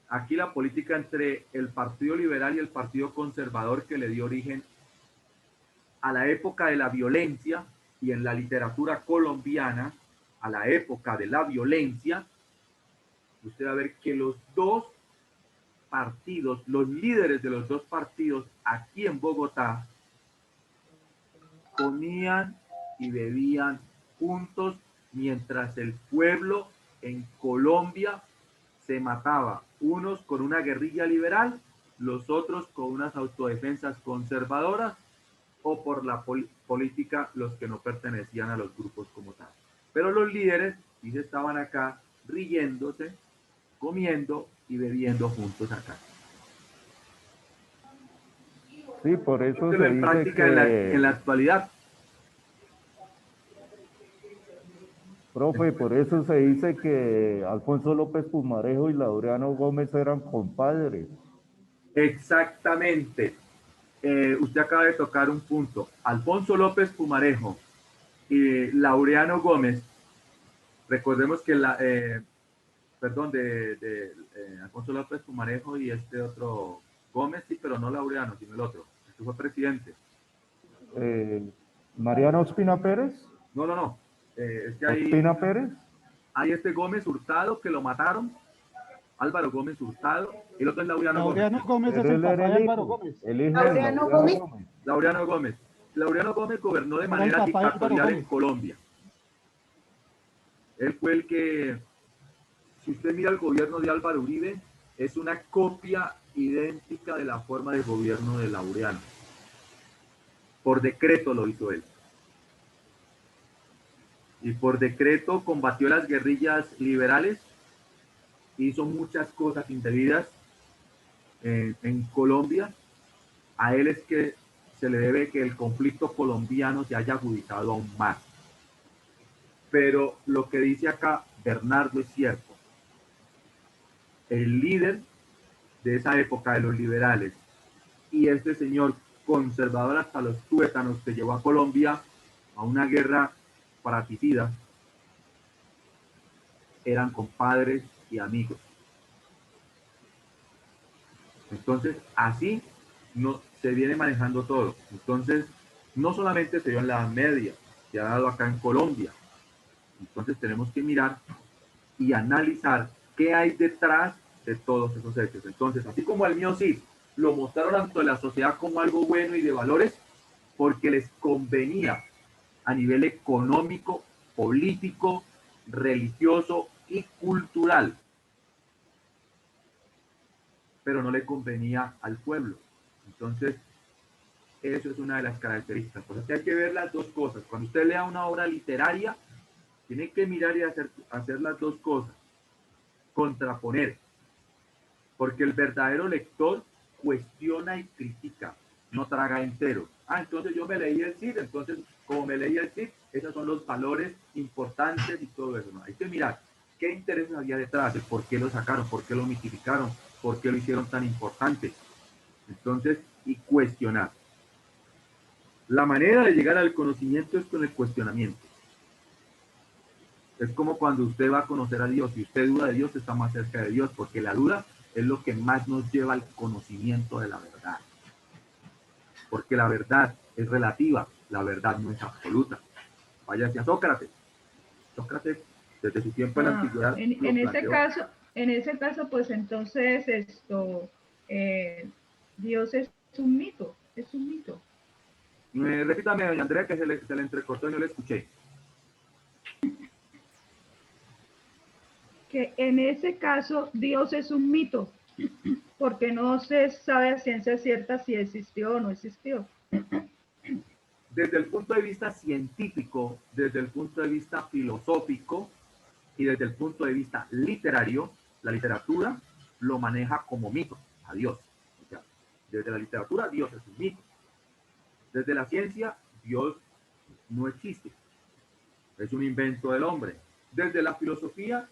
aquí la política entre el Partido Liberal y el Partido Conservador, que le dio origen a la época de la violencia, y en la literatura colombiana a la época de la violencia. Usted va a ver que los dos partidos, los líderes de los dos partidos aquí en Bogotá, comían y bebían juntos mientras el pueblo en Colombia se mataba, unos con una guerrilla liberal, los otros con unas autodefensas conservadoras, o por la política los que no pertenecían a los grupos como tal. Pero los líderes sí estaban acá riéndose, comiendo y bebiendo juntos acá. Sí, por eso se en dice práctica que... en la actualidad. Profe, por eso se dice que Alfonso López Pumarejo y Laureano Gómez eran compadres. Exactamente. Usted acaba de tocar un punto. Alfonso López Pumarejo y Laureano Gómez, recordemos que Alfonso López Pumarejo y este otro Gómez, sí, pero no Laureano, sino el otro, que fue presidente. ¿Mariano Ospina Pérez? No. Es que hay, ¿Ospina Pérez? Hay este Gómez Hurtado que lo mataron, Álvaro Gómez Hurtado, y el otro es Laureano Gómez es el papá de Álvaro Gómez. Laureano Gómez. Laureano Gómez. Laureano Gómez gobernó de manera dictatorial en Colombia. Él fue el que, si usted mira el gobierno de Álvaro Uribe, es una copia idéntica de la forma de gobierno de Laureano. Por decreto lo hizo él. Y por decreto combatió las guerrillas liberales, hizo muchas cosas indebidas en Colombia. A él es que se le debe que el conflicto colombiano se haya agudizado aún más. Pero lo que dice acá Bernardo es cierto. El líder de esa época de los liberales y este señor conservador hasta los tuétanos que llevó a Colombia a una guerra fratricida, eran compadres y amigos. Entonces, así no, se viene manejando todo. Entonces, no solamente se dio en la Edad Media, se ha dado acá en Colombia. Entonces, tenemos que mirar y analizar qué hay detrás de todos esos hechos. Entonces, así como el mío sí, lo mostraron ante la sociedad como algo bueno y de valores, porque les convenía a nivel económico, político, religioso y cultural, pero no le convenía al pueblo. Entonces, eso es una de las características. Por eso hay que ver las dos cosas. Cuando usted lea una obra literaria, tiene que mirar y hacer las dos cosas. Contraponer. Porque el verdadero lector cuestiona y critica, no traga entero. Entonces yo me leí el Cid, entonces como me leí el Cid, esos son los valores importantes y todo eso. ¿No? Hay que mirar qué intereses había detrás, por qué lo sacaron, por qué lo mitificaron, por qué lo hicieron tan importante. Entonces, y cuestionar. La manera de llegar al conocimiento es con el cuestionamiento. Es como cuando usted va a conocer a Dios. Si usted duda de Dios, está más cerca de Dios, porque la duda es lo que más nos lleva al conocimiento de la verdad. Porque la verdad es relativa, la verdad no es absoluta. Vaya hacia Sócrates. Sócrates, desde su tiempo en la antigüedad. En ese caso, pues entonces Dios es un mito, es un mito. Repítame, doña Andrea, que se le entrecortó y no le escuché. Que en ese caso Dios es un mito, porque no se sabe a ciencia cierta si existió o no existió. Desde el punto de vista científico, desde el punto de vista filosófico y desde el punto de vista literario, la literatura lo maneja como mito a Dios. O sea, desde la literatura, Dios es un mito. Desde la ciencia, Dios no existe. Es un invento del hombre. Desde la filosofía,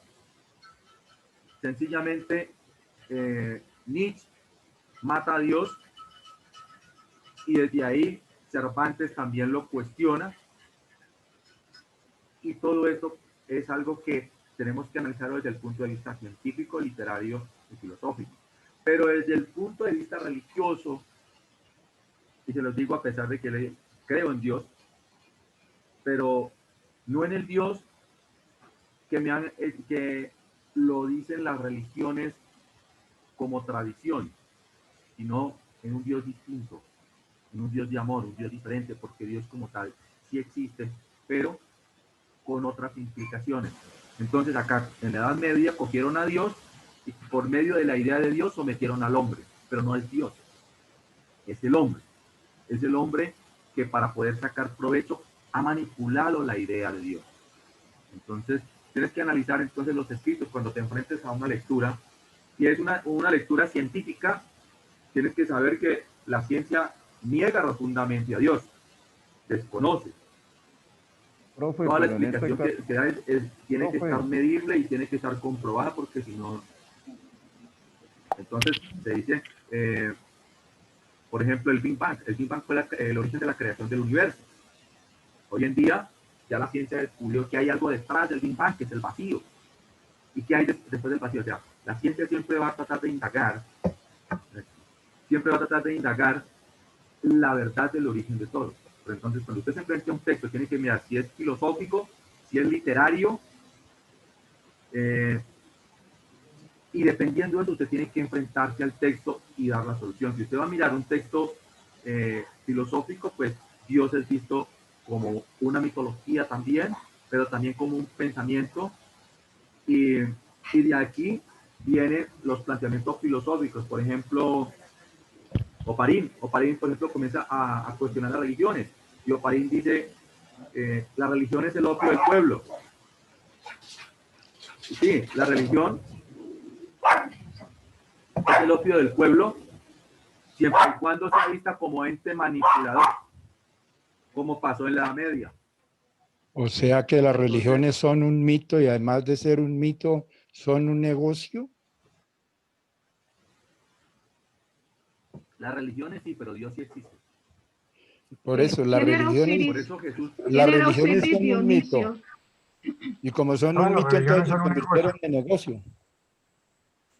sencillamente Nietzsche mata a Dios y desde ahí Cervantes también lo cuestiona, y todo esto es algo que tenemos que analizar desde el punto de vista científico, literario y filosófico. Pero desde el punto de vista religioso, y se los digo a pesar de que creo en Dios, pero no en el Dios que lo dicen las religiones como tradición, sino en un Dios distinto, en un Dios de amor, un Dios diferente, porque Dios como tal sí existe, pero con otras implicaciones. Entonces acá en la Edad Media cogieron a Dios y por medio de la idea de Dios sometieron al hombre, pero no es Dios, es el hombre. Es el hombre que para poder sacar provecho ha manipulado la idea de Dios. Entonces, tienes que analizar entonces los escritos cuando te enfrentes a una lectura. Si es una lectura científica, tienes que saber que la ciencia niega rotundamente a Dios, desconoce. Profe, Toda la pero en este explicación que da tiene que estar medible y tiene que estar comprobada, porque si no... Entonces, se dice, por ejemplo, el Big Bang. El Big Bang fue el origen de la creación del universo. Hoy en día, ya la ciencia descubrió que hay algo detrás del Big Bang, que es el vacío. ¿Y qué hay después del vacío? O sea, la ciencia siempre va a tratar de indagar, la verdad del origen de todo. Pero entonces, cuando usted se enfrenta a un texto, tiene que mirar si es filosófico, si es literario, y dependiendo de eso, usted tiene que enfrentarse al texto y dar la solución. Si usted va a mirar un texto filosófico, pues Dios es visto como una mitología también, pero también como un pensamiento, y de aquí vienen los planteamientos filosóficos. Por ejemplo, Oparín, por ejemplo, comienza a cuestionar las religiones, y Oparín dice, la religión es el opio del pueblo. Sí, la religión es el opio del pueblo, siempre y cuando sea vista como ente manipulador, como pasó en la Edad Media. O sea que las religiones son un mito y además de ser un mito, son un negocio. Las religiones sí, pero Dios sí existe. Por eso, las ¿Quién era religiones, Por eso Jesús... las ¿Quién era religiones Osiris son un mito. Dionisio? Y como son Todas un las mito, religiones entonces se son un convirtieron negocio. en negocio.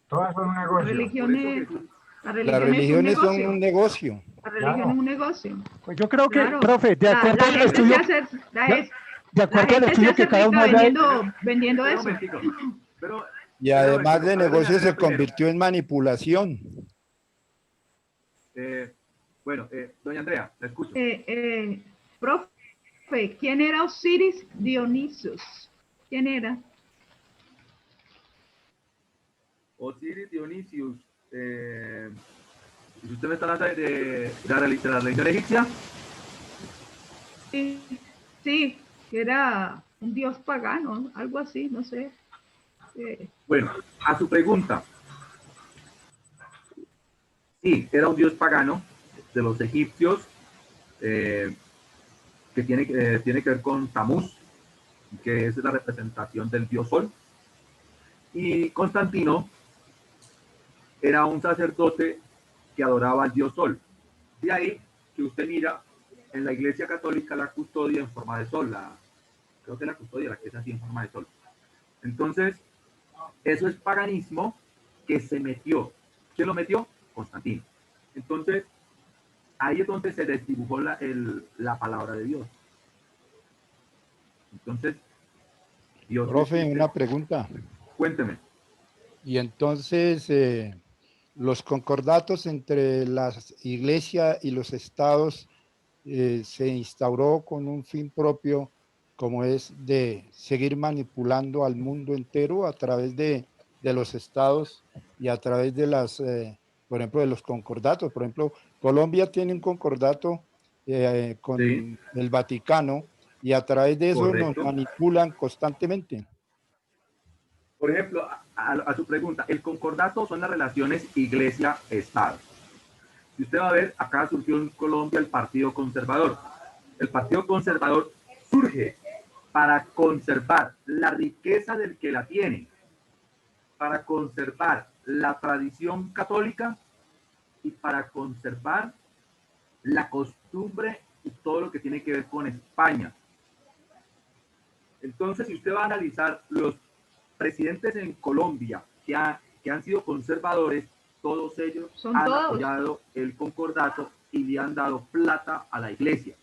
Todas son un La negocio. religión es, la Las religión es un religiones son negocio. un negocio. La religión Claro. es un negocio. Pues yo creo que, Claro. profe, de acuerdo La al gente estudio, se hace, de la acuerdo al gente se estudio que hace cada uno rica haya, vendiendo Pero un eso. momentico, pero... Y además de A ver, doña negocio Andrea, se primero. convirtió en manipulación. Bueno, doña Andrea, la escucho. Profe, ¿quién era Osiris Dionisios? ¿Quién era? Osiris Dionisius, ¿usted me está hablando de la religión egipcia? Sí, que era un dios pagano, algo así, no sé. Bueno, a su pregunta, sí, era un dios pagano de los egipcios, que tiene que ver con Tamuz, que es la representación del dios Sol. Y Constantino era un sacerdote que adoraba al dios Sol. De ahí que usted mira en la Iglesia Católica la custodia en forma de sol, creo que la custodia la que es así en forma de sol. Entonces, eso es paganismo que se metió. ¿Quién lo metió? Constantino. Entonces, ahí es donde se desdibujó la palabra de Dios. Entonces, Dios... Profe, una pregunta. Cuénteme. Y entonces, los concordatos entre la iglesia y los estados se instauró con un fin propio, como es de seguir manipulando al mundo entero a través de los estados y a través de por ejemplo, de los concordatos. Por ejemplo, Colombia tiene un concordato con Sí. el Vaticano y a través de eso Correcto. nos manipulan constantemente. Por ejemplo, a su pregunta, el concordato son las relaciones iglesia-estado. Si usted va a ver, acá surgió en Colombia el Partido Conservador. El Partido Conservador surge para conservar la riqueza del que la tiene, para conservar la tradición católica y para conservar la costumbre y todo lo que tiene que ver con España. Entonces, si usted va a analizar los presidentes en Colombia que han sido conservadores, todos ellos han apoyado el concordato y le han dado plata a la iglesia.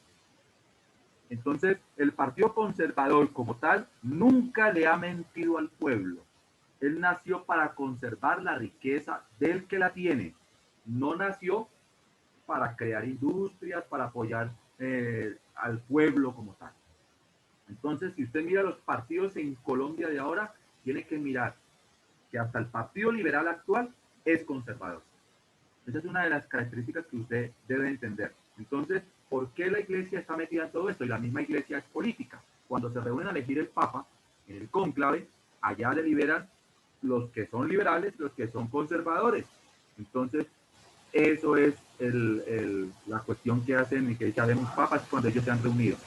Entonces, el Partido Conservador como tal nunca le ha mentido al pueblo. Él nació para conservar la riqueza del que la tiene. No nació para crear industrias, para apoyar al pueblo como tal. Entonces, si usted mira los partidos en Colombia de ahora, tiene que mirar que hasta el Partido Liberal actual es conservador. Esa es una de las características que usted debe entender. Entonces, ¿por qué la iglesia está metida en todo esto? Y la misma iglesia es política. Cuando se reúnen a elegir el Papa, en el cónclave, allá deliberan los que son liberales y los que son conservadores. Entonces, eso es la cuestión que hacen y que sabemos papas cuando ellos se han reunido.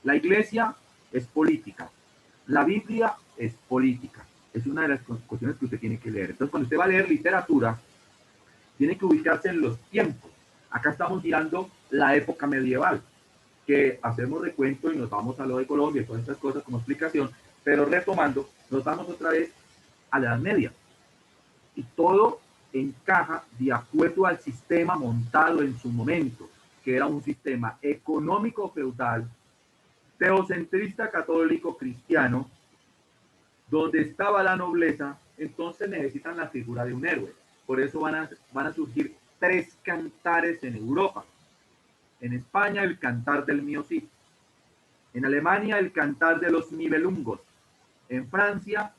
La iglesia es política. La Biblia es política. Es una de las cuestiones que usted tiene que leer. Entonces, cuando usted va a leer literatura, tiene que ubicarse en los tiempos. Acá estamos mirando la época medieval, que hacemos recuento y nos vamos a lo de Colombia y todas estas cosas como explicación, pero retomando, nos vamos otra vez a la Edad Media. Y todo encaja de acuerdo al sistema montado en su momento, que era un sistema económico feudal, teocentrista católico cristiano, donde estaba la nobleza. Entonces necesitan la figura de un héroe. Por eso van a surgir 3 cantares en Europa. En España, el cantar del Mio Cid. En Alemania, el cantar de los Nibelungos. En Francia,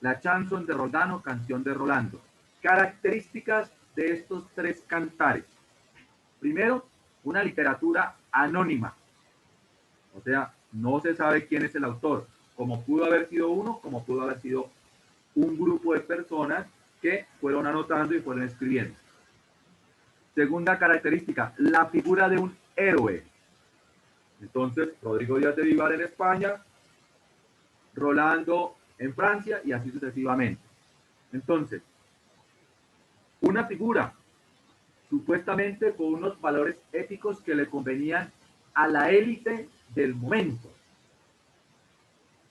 la chanson de Roldán, canción de Rolando. Características de estos 3 cantares. Primero, una literatura anónima. O sea, no se sabe quién es el autor. Como pudo haber sido uno, como pudo haber sido un grupo de personas que fueron anotando y fueron escribiendo. Segunda característica, la figura de un héroe. Entonces, Rodrigo Díaz de Vivar en España, Rolando en Francia y así sucesivamente. Entonces, una figura supuestamente con unos valores éticos que le convenían a la élite del momento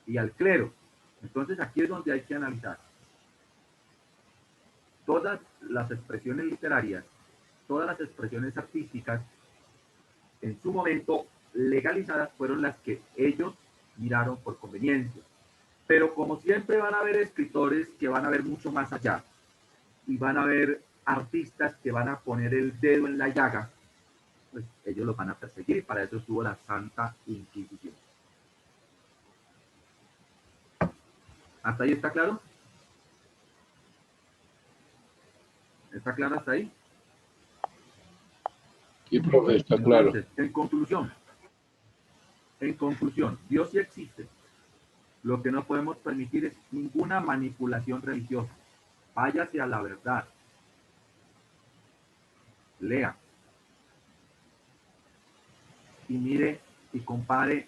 y al clero. Entonces, aquí es donde hay que analizar. Todas las expresiones literarias, todas las expresiones artísticas, en su momento legalizadas, fueron las que ellos miraron por conveniencia. Pero como siempre van a haber escritores que van a ver mucho más allá y van a haber artistas que van a poner el dedo en la llaga, pues ellos los van a perseguir y para eso estuvo la Santa Inquisición. ¿Hasta ahí está claro? ¿Está claro hasta ahí? Sí, profe, está claro. Entonces, en conclusión, Dios sí existe. Lo que no podemos permitir es ninguna manipulación religiosa. Váyase a la verdad. Lea. Y mire y compare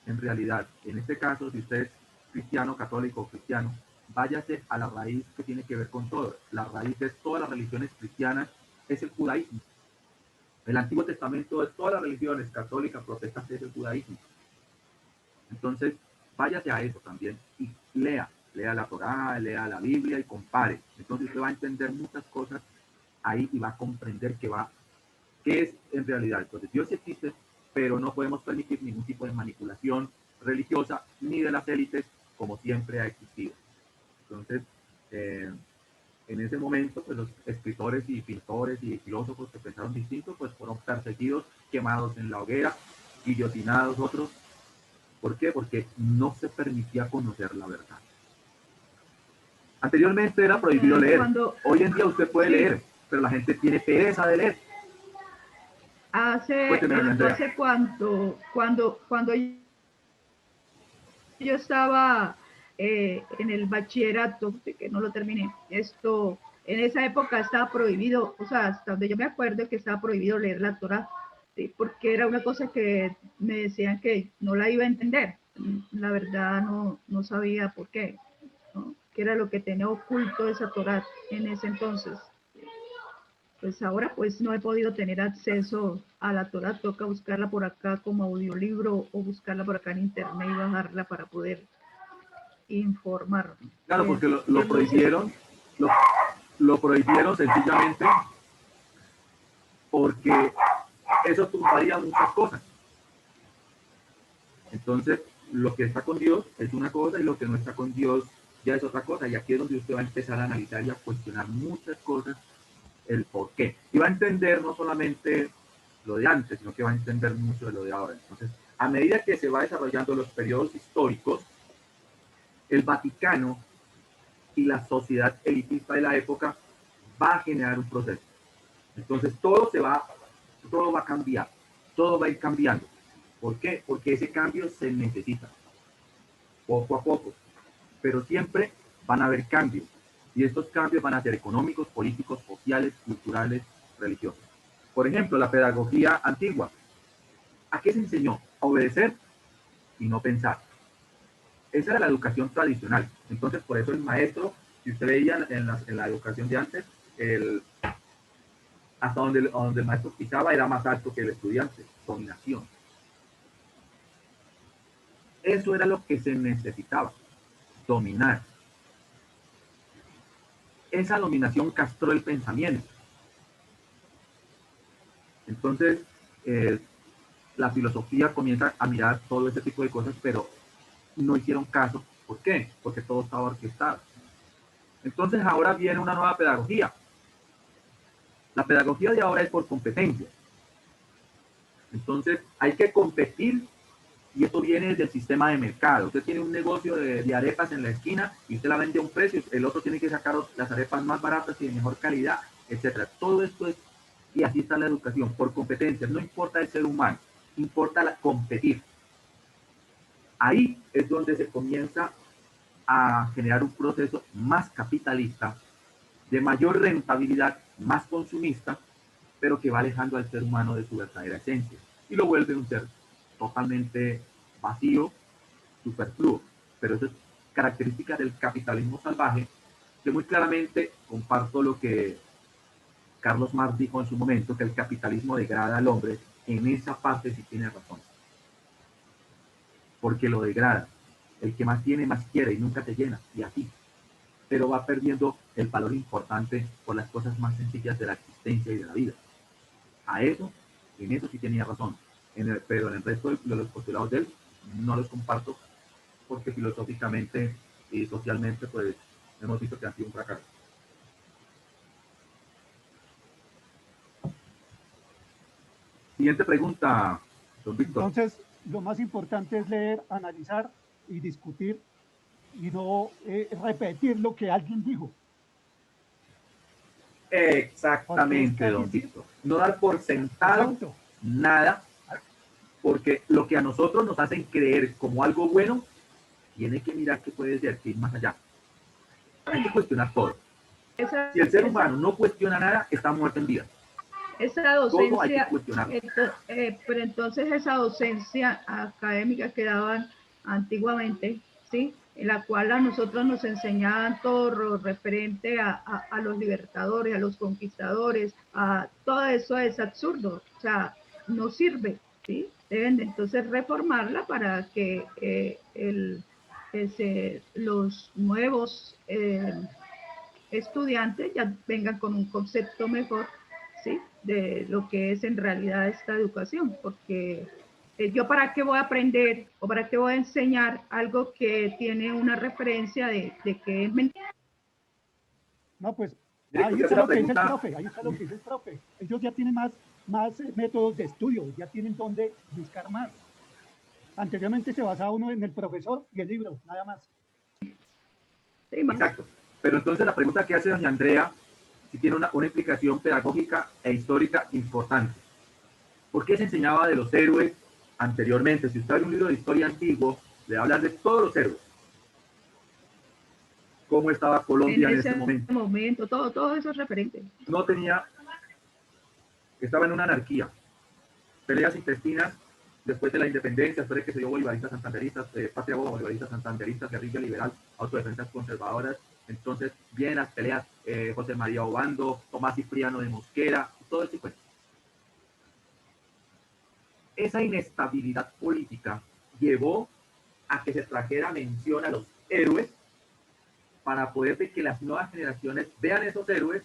en realidad. En este caso, si usted es cristiano, católico o cristiano, váyase a la raíz que tiene que ver con todo. La raíz de todas las religiones cristianas es el judaísmo. El Antiguo Testamento de todas las religiones, católica, protestante, es el judaísmo. Entonces, váyase a eso también y lea la Torá, lea la Biblia y compare. Entonces usted va a entender muchas cosas ahí y va a comprender qué es en realidad. Entonces Dios existe, pero no podemos permitir ningún tipo de manipulación religiosa ni de las élites, como siempre ha existido. Entonces, en ese momento, pues los escritores y pintores y filósofos que pensaron distinto, pues fueron perseguidos, quemados en la hoguera, guillotinados otros. ¿Por qué? Porque no se permitía conocer la verdad. Anteriormente era prohibido leer. Hoy en día usted puede leer, pero la gente tiene pereza de leer. Hace cuánto, cuando yo estaba en el bachillerato, que no lo terminé, en esa época estaba prohibido, o sea, hasta donde yo me acuerdo que estaba prohibido leer la Torá, ¿sí? Porque era una cosa que me decían que no la iba a entender. La verdad no sabía por qué, ¿no? Que era lo que tenía oculto esa Torá en ese entonces. Pues ahora pues no he podido tener acceso a la Torá, toca buscarla por acá como audiolibro o buscarla por acá en internet y bajarla para poder informar. Claro, porque lo prohibieron, lo prohibieron sencillamente porque eso tumbaría muchas cosas. Entonces, lo que está con Dios es una cosa y lo que no está con Dios ya es otra cosa. Y aquí es donde usted va a empezar a analizar y a cuestionar muchas cosas, el por qué. Y va a entender no solamente lo de antes, sino que va a entender mucho de lo de ahora. Entonces, a medida que se va desarrollando los periodos históricos, el Vaticano y la sociedad elitista de la época va a generar un proceso. Entonces todo va a cambiar, todo va a ir cambiando. ¿Por qué? Porque ese cambio se necesita, poco a poco, pero siempre van a haber cambios, y estos cambios van a ser económicos, políticos, sociales, culturales, religiosos. Por ejemplo, la pedagogía antigua, ¿a qué se enseñó? A obedecer y no pensar. Esa era la educación tradicional. Entonces, por eso el maestro, si usted veía en la educación de antes, hasta donde el maestro pisaba era más alto que el estudiante, dominación. Eso era lo que se necesitaba, dominar. Esa dominación castró el pensamiento. Entonces, la filosofía comienza a mirar todo ese tipo de cosas, pero no hicieron caso. ¿Por qué? Porque todo estaba orquestado. Entonces, ahora viene una nueva pedagogía. La pedagogía de ahora es por competencia. Entonces, hay que competir, y esto viene desde el sistema de mercado. Usted tiene un negocio de arepas en la esquina y usted la vende a un precio, el otro tiene que sacar las arepas más baratas y de mejor calidad, etcétera. Todo esto es, y así está la educación, por competencia. No importa el ser humano, importa competir. Ahí es donde se comienza a generar un proceso más capitalista, de mayor rentabilidad, más consumista, pero que va alejando al ser humano de su verdadera esencia y lo vuelve un ser totalmente vacío, superfluo. Pero eso es característica del capitalismo salvaje, que muy claramente comparto lo que Carlos Marx dijo en su momento, que el capitalismo degrada al hombre. En esa parte sí tiene razón, porque lo degrada. El que más tiene, más quiere y nunca te llena, y así. Pero va perdiendo el valor importante por las cosas más sencillas de la existencia y de la vida. En eso sí tenía razón. Pero en el resto de los postulados de él no los comparto, porque filosóficamente y socialmente pues hemos visto que han sido un fracaso. Siguiente pregunta, don Víctor. Entonces, lo más importante es leer, analizar y discutir, y no repetir lo que alguien dijo. Exactamente, don Víctor. No dar por sentado nada, porque lo que a nosotros nos hacen creer como algo bueno, tiene que mirar que puede ser, que ir más allá. Hay que cuestionar todo. Si el ser humano no cuestiona nada, está muerto en vida. Esa docencia, todo hay que cuestionarlo. pero entonces esa docencia académica que daban antiguamente, ¿sí? En la cual a nosotros nos enseñaban todo lo referente a los libertadores, a los conquistadores, a todo eso es absurdo, o sea, no sirve, ¿sí? Deben de entonces reformarla para que los nuevos estudiantes ya vengan con un concepto mejor, ¿sí? De lo que es en realidad esta educación, porque yo para qué voy a aprender o para qué voy a enseñar algo que tiene una referencia de que es mentira. No, pues ahí está lo que dice el profe, ahí está lo que dice el profe. Ellos ya tienen más métodos de estudio, ya tienen dónde buscar más. Anteriormente se basaba uno en el profesor y el libro, nada más. Sí, más. Exacto. Pero entonces la pregunta que hace doña Andrea sí tiene una implicación pedagógica e histórica importante. ¿Por qué se enseñaba de los héroes anteriormente? Si usted abre un libro de historia antiguo, le va a hablar de todos los héroes. ¿Cómo estaba Colombia en ese momento? Todo eso es referente. No tenía, estaba en una anarquía. Peleas intestinas después de la independencia, después de que se dio bolivaristas santanderistas, patria bolivaristas santanderistas, guerrilla liberal, autodefensas conservadoras. Entonces vienen las peleas, José María Obando, Tomás Cipriano de Mosquera, todo ese cuento. Esa inestabilidad política llevó a que se trajera mención a los héroes para poder ver que las nuevas generaciones vean esos héroes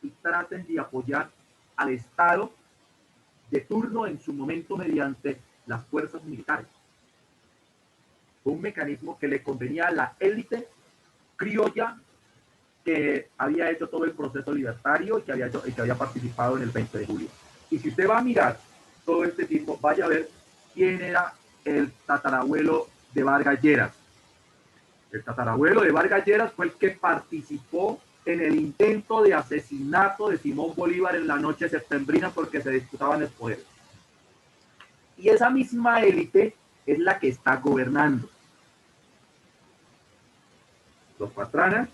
y traten de apoyar al Estado de turno en su momento mediante las fuerzas militares. Fue un mecanismo que le convenía a la élite criolla que había hecho todo el proceso libertario y que había participado en el 20 de julio. Y si usted va a mirar todo este tipo, vaya a ver quién era el tatarabuelo de Vargas Lleras. El tatarabuelo de Vargas Lleras fue el que participó en el intento de asesinato de Simón Bolívar en la noche septembrina porque se disputaban el poder. Y esa misma élite es la que está gobernando. Los Pastrana,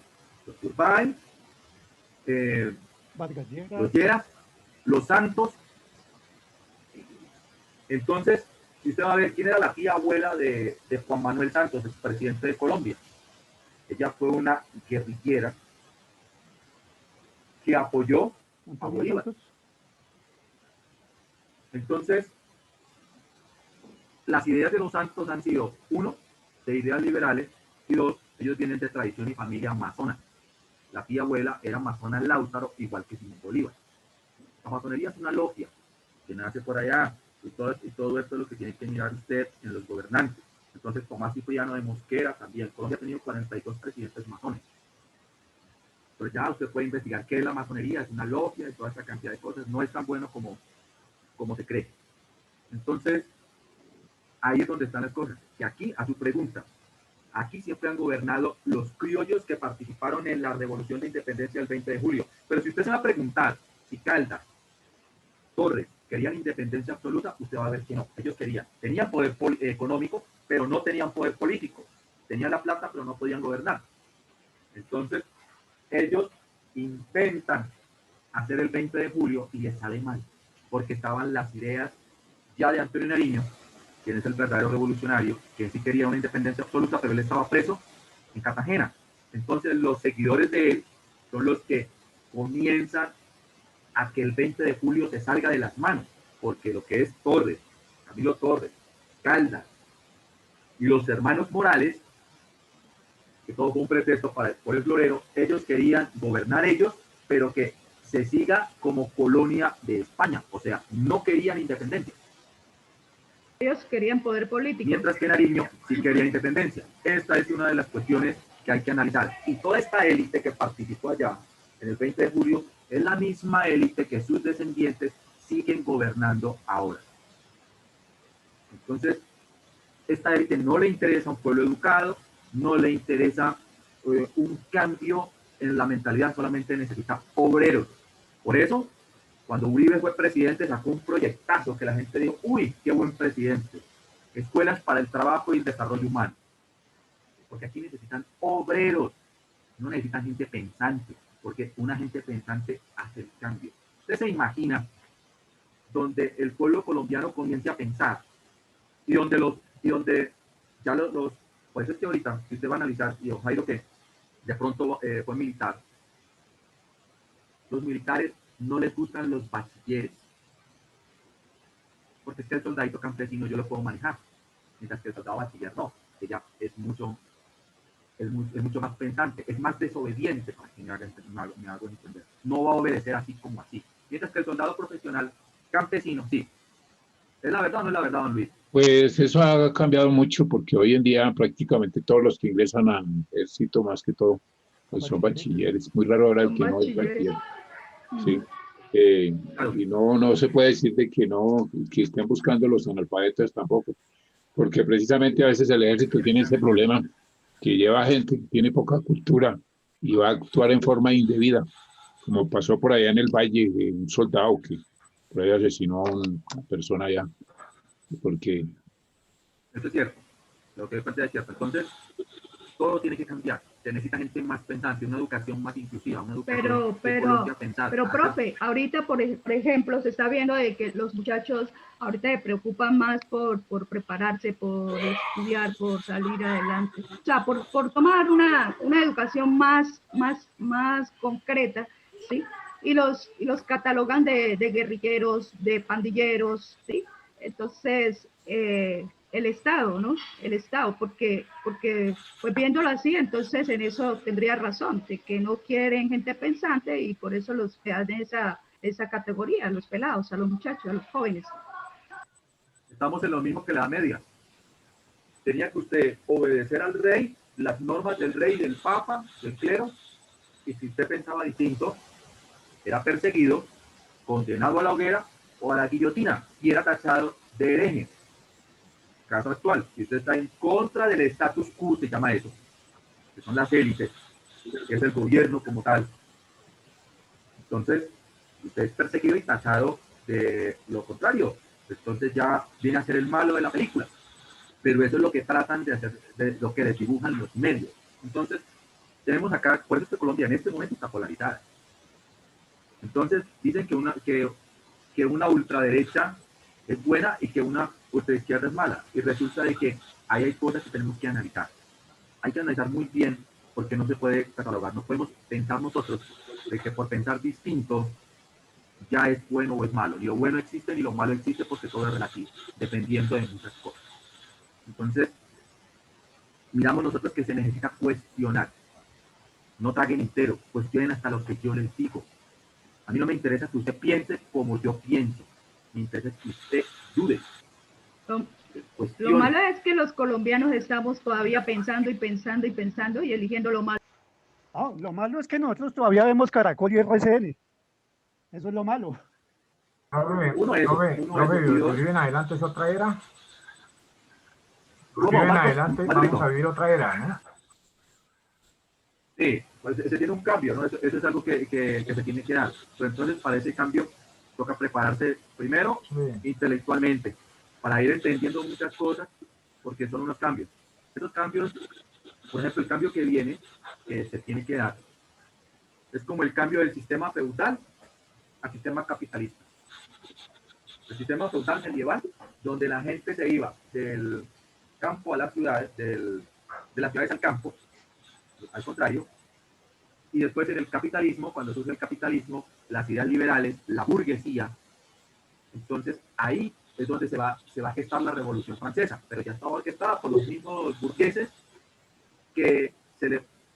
los Turbay, Vargas Lleras. los Lleras, los Santos. Entonces, si usted va a ver quién era la tía abuela de Juan Manuel Santos, el presidente de Colombia. Ella fue una guerrillera que apoyó a Bolívar. Entonces, las ideas de los Santos han sido, uno, de ideas liberales, y dos, ellos vienen de tradición y familia masona. La tía abuela era masona en Lautaro, igual que Simón Bolívar. La masonería es una logia que nace por allá, y todo esto es lo que tiene que mirar usted en los gobernantes. Entonces, Tomás Cipriano de Mosquera también. Colombia ha tenido 42 presidentes masones. Pero ya usted puede investigar qué es la masonería, es una logia y toda esa cantidad de cosas. No es tan bueno como se cree. Entonces, ahí es donde están las cosas. Que aquí, a su pregunta, aquí siempre han gobernado los criollos que participaron en la Revolución de Independencia del 20 de julio. Pero si usted se va a preguntar si Caldas, Torres, querían independencia absoluta, usted va a ver que no. Ellos tenían poder económico, pero no tenían poder político. Tenían la plata, pero no podían gobernar. Entonces, ellos intentan hacer el 20 de julio y les sale mal, porque estaban las ideas ya de Antonio Nariño, quien es el verdadero revolucionario, que sí quería una independencia absoluta, pero él estaba preso en Cartagena. Entonces, los seguidores de él son los que comienzan a que el 20 de julio se salga de las manos, porque lo que es Torres, Camilo Torres, Caldas y los hermanos Morales, que todo fue un pretexto para el florero, ellos querían gobernar ellos, pero que se siga como colonia de España, o sea, no querían independencia. Ellos querían poder político. Mientras que Nariño sí quería independencia. Esta es una de las cuestiones que hay que analizar. Y toda esta élite que participó allá en el 20 de julio es la misma élite que sus descendientes siguen gobernando ahora. Entonces, esta élite no le interesa un pueblo educado, no le interesa un cambio en la mentalidad, solamente necesita obreros. Por eso, cuando Uribe fue presidente, sacó un proyectazo que la gente dijo, uy, qué buen presidente. Escuelas para el trabajo y el desarrollo humano. Porque aquí necesitan obreros, no necesitan gente pensante, porque una gente pensante hace el cambio. Usted se imagina donde el pueblo colombiano comience a pensar y donde ya los por eso es que ahorita, si usted va a analizar, y Jairo que de pronto fue militar, los militares no les gustan los bachilleres, porque es que el soldadito campesino yo lo puedo manejar, mientras que el soldado bachiller no, que ya es mucho más pensante, es más desobediente, para que me hago entender. No va a obedecer así como así. Mientras que el soldado profesional campesino, sí. ¿Es la verdad o no es la verdad, don Luis? Pues eso ha cambiado mucho porque hoy en día prácticamente todos los que ingresan al ejército, más que todo, pues son bachilleres. Muy raro ahora el que no es bachiller. Sí. Y no se puede decir de que no, que estén buscando los analfabetas tampoco, porque precisamente a veces el ejército tiene ese problema que lleva gente que tiene poca cultura y va a actuar en forma indebida, como pasó por allá en el Valle de un soldado que por ahí asesinó a una persona allá, porque... Eso es cierto, lo que es parte es cierto. Entonces, todo tiene que cambiar. Se necesita gente más pensante, una educación más inclusiva, una educación pero profe, ahorita por ejemplo se está viendo de que los muchachos ahorita se preocupan más por prepararse, por estudiar, por salir adelante, o sea, por tomar una educación más concreta, ¿sí? Y los catalogan de guerrilleros, de pandilleros, ¿sí? Entonces, el Estado, ¿no? El Estado, porque pues viéndolo así, entonces en eso tendría razón, de que no quieren gente pensante y por eso los que dan esa categoría, a los pelados, a los muchachos, a los jóvenes. Estamos en lo mismo que la media. Tenía que usted obedecer al rey, las normas del rey, del papa, del clero, y si usted pensaba distinto, era perseguido, condenado a la hoguera o a la guillotina, y era tachado de hereje. Caso actual, si usted está en contra del status quo, se llama eso, que son las élites, que es el gobierno como tal. Entonces, usted es perseguido y tachado de lo contrario. Entonces ya viene a ser el malo de la película. Pero eso es lo que tratan de hacer, de lo que desdibujan los medios. Entonces, tenemos acá, por eso es que Colombia en este momento está polarizada. Entonces, dicen que una ultraderecha es buena y que una ultraizquierda es mala. Y resulta de que ahí hay cosas que tenemos que analizar. Hay que analizar muy bien porque no se puede catalogar. No podemos pensar nosotros de que por pensar distinto ya es bueno o es malo. Ni lo bueno existe ni lo malo existe porque todo es relativo, dependiendo de muchas cosas. Entonces, miramos nosotros que se necesita cuestionar. No traguen entero, cuestionen hasta lo que yo les digo. A mí no me interesa que usted piense como yo pienso. Me interesa que usted dude. Lo malo es que los colombianos estamos todavía pensando y pensando y pensando y eligiendo lo malo. Ah, lo malo es que nosotros todavía vemos Caracol y RCN. Eso es lo malo. De hoy en adelante es otra era. De hoy en adelante vamos a vivir otra era, ¿no? Sí, pues se tiene un cambio, ¿no? Eso es algo que se tiene que dar. Pero entonces, para ese cambio, toca prepararse primero intelectualmente, para ir entendiendo muchas cosas, porque son unos cambios. Esos cambios, por ejemplo, el cambio que viene, que se tiene que dar, es como el cambio del sistema feudal al sistema capitalista. El sistema feudal medieval, donde la gente se iba del campo a las ciudades, de las ciudades al campo, al contrario, y después en el capitalismo, cuando surge el capitalismo, las ideas liberales, la burguesía, entonces ahí es donde se va a gestar la Revolución Francesa, pero ya estaba orquestada por los mismos burgueses que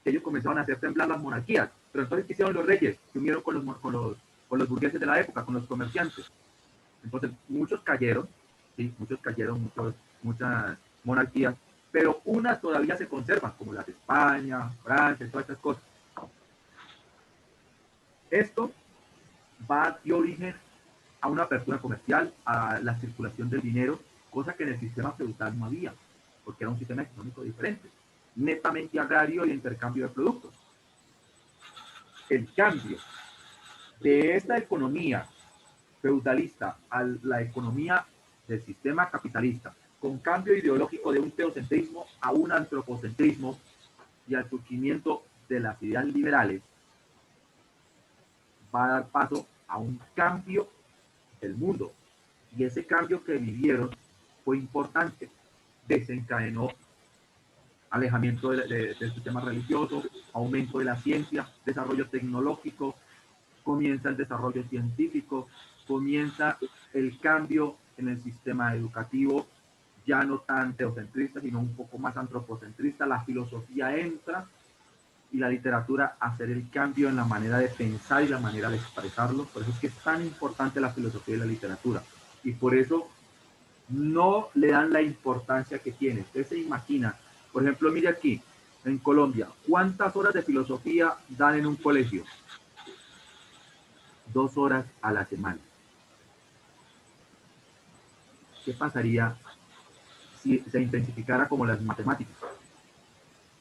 ellos comenzaron a hacer temblar las monarquías. Pero entonces, ¿qué hicieron los reyes? Se unieron con los burgueses de la época, con los comerciantes. Entonces, muchos cayeron, ¿sí? Muchas monarquías, pero unas todavía se conservan, como las de España, Francia, todas estas cosas. Esto va a dar origen a una apertura comercial, a la circulación del dinero, cosa que en el sistema feudal no había, porque era un sistema económico diferente, netamente agrario y intercambio de productos. El cambio de esta economía feudalista a la economía del sistema capitalista, con cambio ideológico de un teocentrismo a un antropocentrismo y al surgimiento de las ideas liberales, va a dar paso a un cambio del mundo. Y ese cambio que vivieron fue importante. Desencadenó alejamiento del sistema religioso, aumento de la ciencia, desarrollo tecnológico, comienza el desarrollo científico, comienza el cambio en el sistema educativo, ya no tan teocentrista, sino un poco más antropocentrista. La filosofía entra y la literatura a hacer el cambio en la manera de pensar y la manera de expresarlo. Por eso es que es tan importante la filosofía y la literatura. Y por eso no le dan la importancia que tiene. Usted se imagina, por ejemplo, mire aquí, en Colombia, ¿cuántas horas de filosofía dan en un colegio? 2 horas a la semana. ¿Qué pasaría si se intensificara como las matemáticas?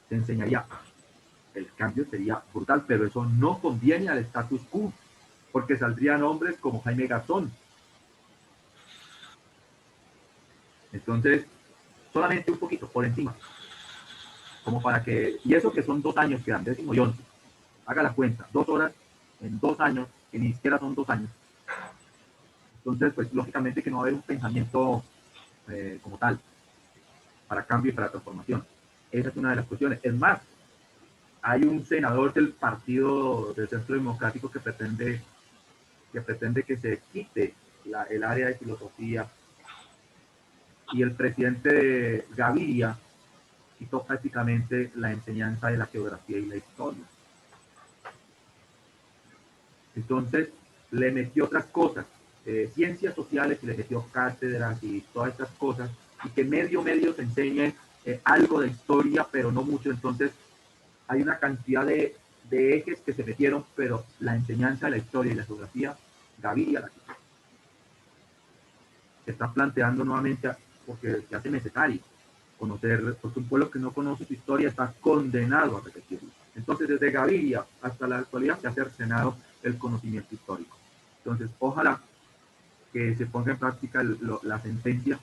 Se enseñaría. El cambio sería brutal, pero eso no conviene al status quo, porque saldrían hombres como Jaime Garzón. Entonces, solamente un poquito por encima, como para que, y eso que son 2 años que dan, 10º y 11, haga la cuenta, 2 horas en 2 años, que ni siquiera son 2 años. Entonces, pues lógicamente que no va a haber un pensamiento como tal, para cambio y para transformación. Esa es una de las cuestiones. Es más, hay un senador del Partido del Centro Democrático que pretende que se quite el área de filosofía, y el presidente de Gaviria quitó prácticamente la enseñanza de la geografía y la historia. Entonces le metió otras cosas, ciencias sociales, y le metió cátedras y todas estas cosas, y que medio se enseñe algo de historia, pero no mucho. Entonces hay una cantidad de ejes que se metieron, pero la enseñanza de la historia y la geografía, Gaviria la quitó. Se está planteando nuevamente porque se hace necesario. conocer, porque un pueblo que no conoce su historia está condenado a repetirlo. Entonces, desde Gaviria hasta la actualidad se ha cercenado el conocimiento histórico. Entonces, ojalá que se ponga en práctica la sentencia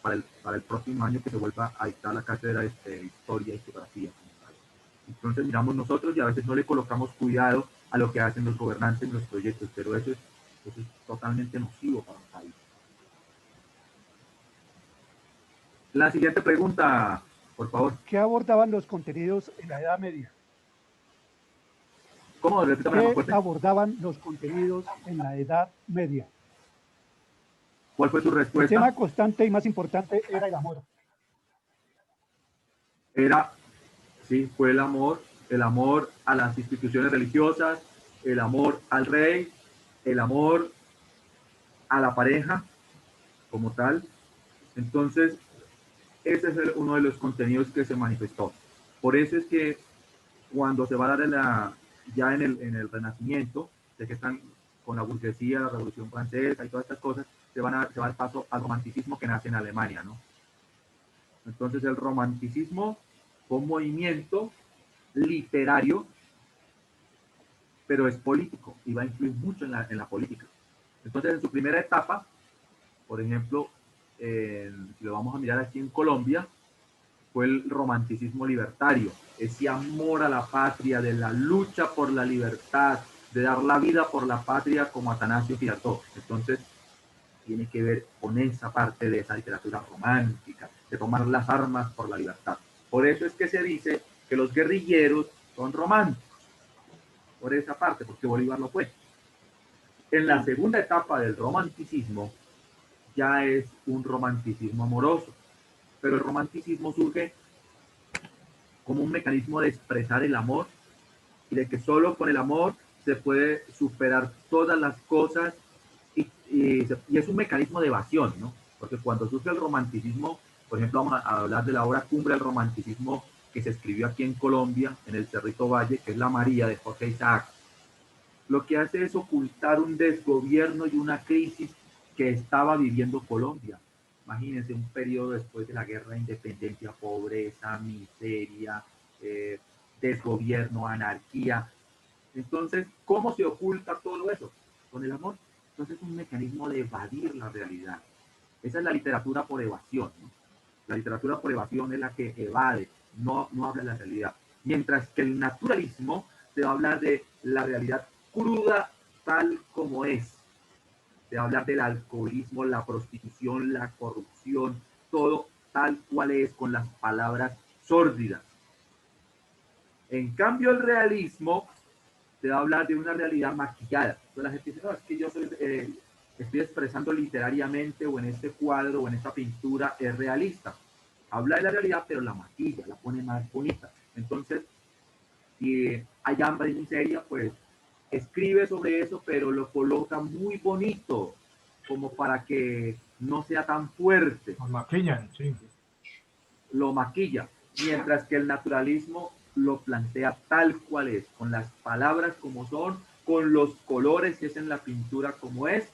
para el próximo año, que se vuelva a dictar la cátedra de historia y geografía. Entonces miramos nosotros y a veces no le colocamos cuidado a lo que hacen los gobernantes en los proyectos, pero eso es totalmente nocivo para un país. La siguiente pregunta, por favor. ¿Qué abordaban los contenidos en la Edad Media? ¿Cómo? Repítame la ¿Qué fuerte. abordaban los contenidos en la Edad Media? ¿Cuál fue su El respuesta? tema constante y más importante era el amor. Sí, fue el amor a las instituciones religiosas, el amor al rey, el amor a la pareja como tal. Entonces, ese es uno de los contenidos que se manifestó. Por eso es que cuando se va a dar ya en el Renacimiento, de que están con la burguesía, la Revolución Francesa y todas estas cosas, se va el paso al romanticismo que nace en Alemania, ¿no? Entonces el romanticismo fue un movimiento literario, pero es político y va a influir mucho en la política. Entonces, en su primera etapa, por ejemplo, si lo vamos a mirar aquí en Colombia, fue el romanticismo libertario, ese amor a la patria, de la lucha por la libertad, de dar la vida por la patria como Atanasio Girardot. Entonces, tiene que ver con esa parte de esa literatura romántica, de tomar las armas por la libertad. Por eso es que se dice que los guerrilleros son románticos, por esa parte, porque Bolívar lo fue. En la segunda etapa del romanticismo, ya es un romanticismo amoroso, pero el romanticismo surge como un mecanismo de expresar el amor y de que solo con el amor se puede superar todas las cosas y es un mecanismo de evasión, ¿no? Porque cuando surge el romanticismo, por ejemplo, vamos a hablar de la obra cumbre del romanticismo que se escribió aquí en Colombia, en el Cerrito Valle, que es La María de Jorge Isaac. Lo que hace es ocultar un desgobierno y una crisis que estaba viviendo Colombia. Imagínense un periodo después de la guerra de independencia, pobreza, miseria, desgobierno, anarquía. Entonces, ¿cómo se oculta todo eso? Con el amor. Entonces es un mecanismo de evadir la realidad. Esa es la literatura por evasión, ¿no? La literatura por evasión es la que evade, no habla de la realidad. Mientras que el naturalismo te va a hablar de la realidad cruda tal como es. Te va a hablar del alcoholismo, la prostitución, la corrupción, todo tal cual es, con las palabras sórdidas. En cambio, el realismo te va a hablar de una realidad maquillada. Entonces la gente dice, no, es que yo estoy expresando literariamente, o en este cuadro, o en esta pintura, es realista. Habla de la realidad, pero la maquilla, la pone más bonita. Entonces, si hay hambre y miseria, pues escribe sobre eso, pero lo coloca muy bonito, como para que no sea tan fuerte. Lo maquillan, sí. Lo maquilla, mientras que el naturalismo lo plantea tal cual es, con las palabras como son, con los colores que es en la pintura como es,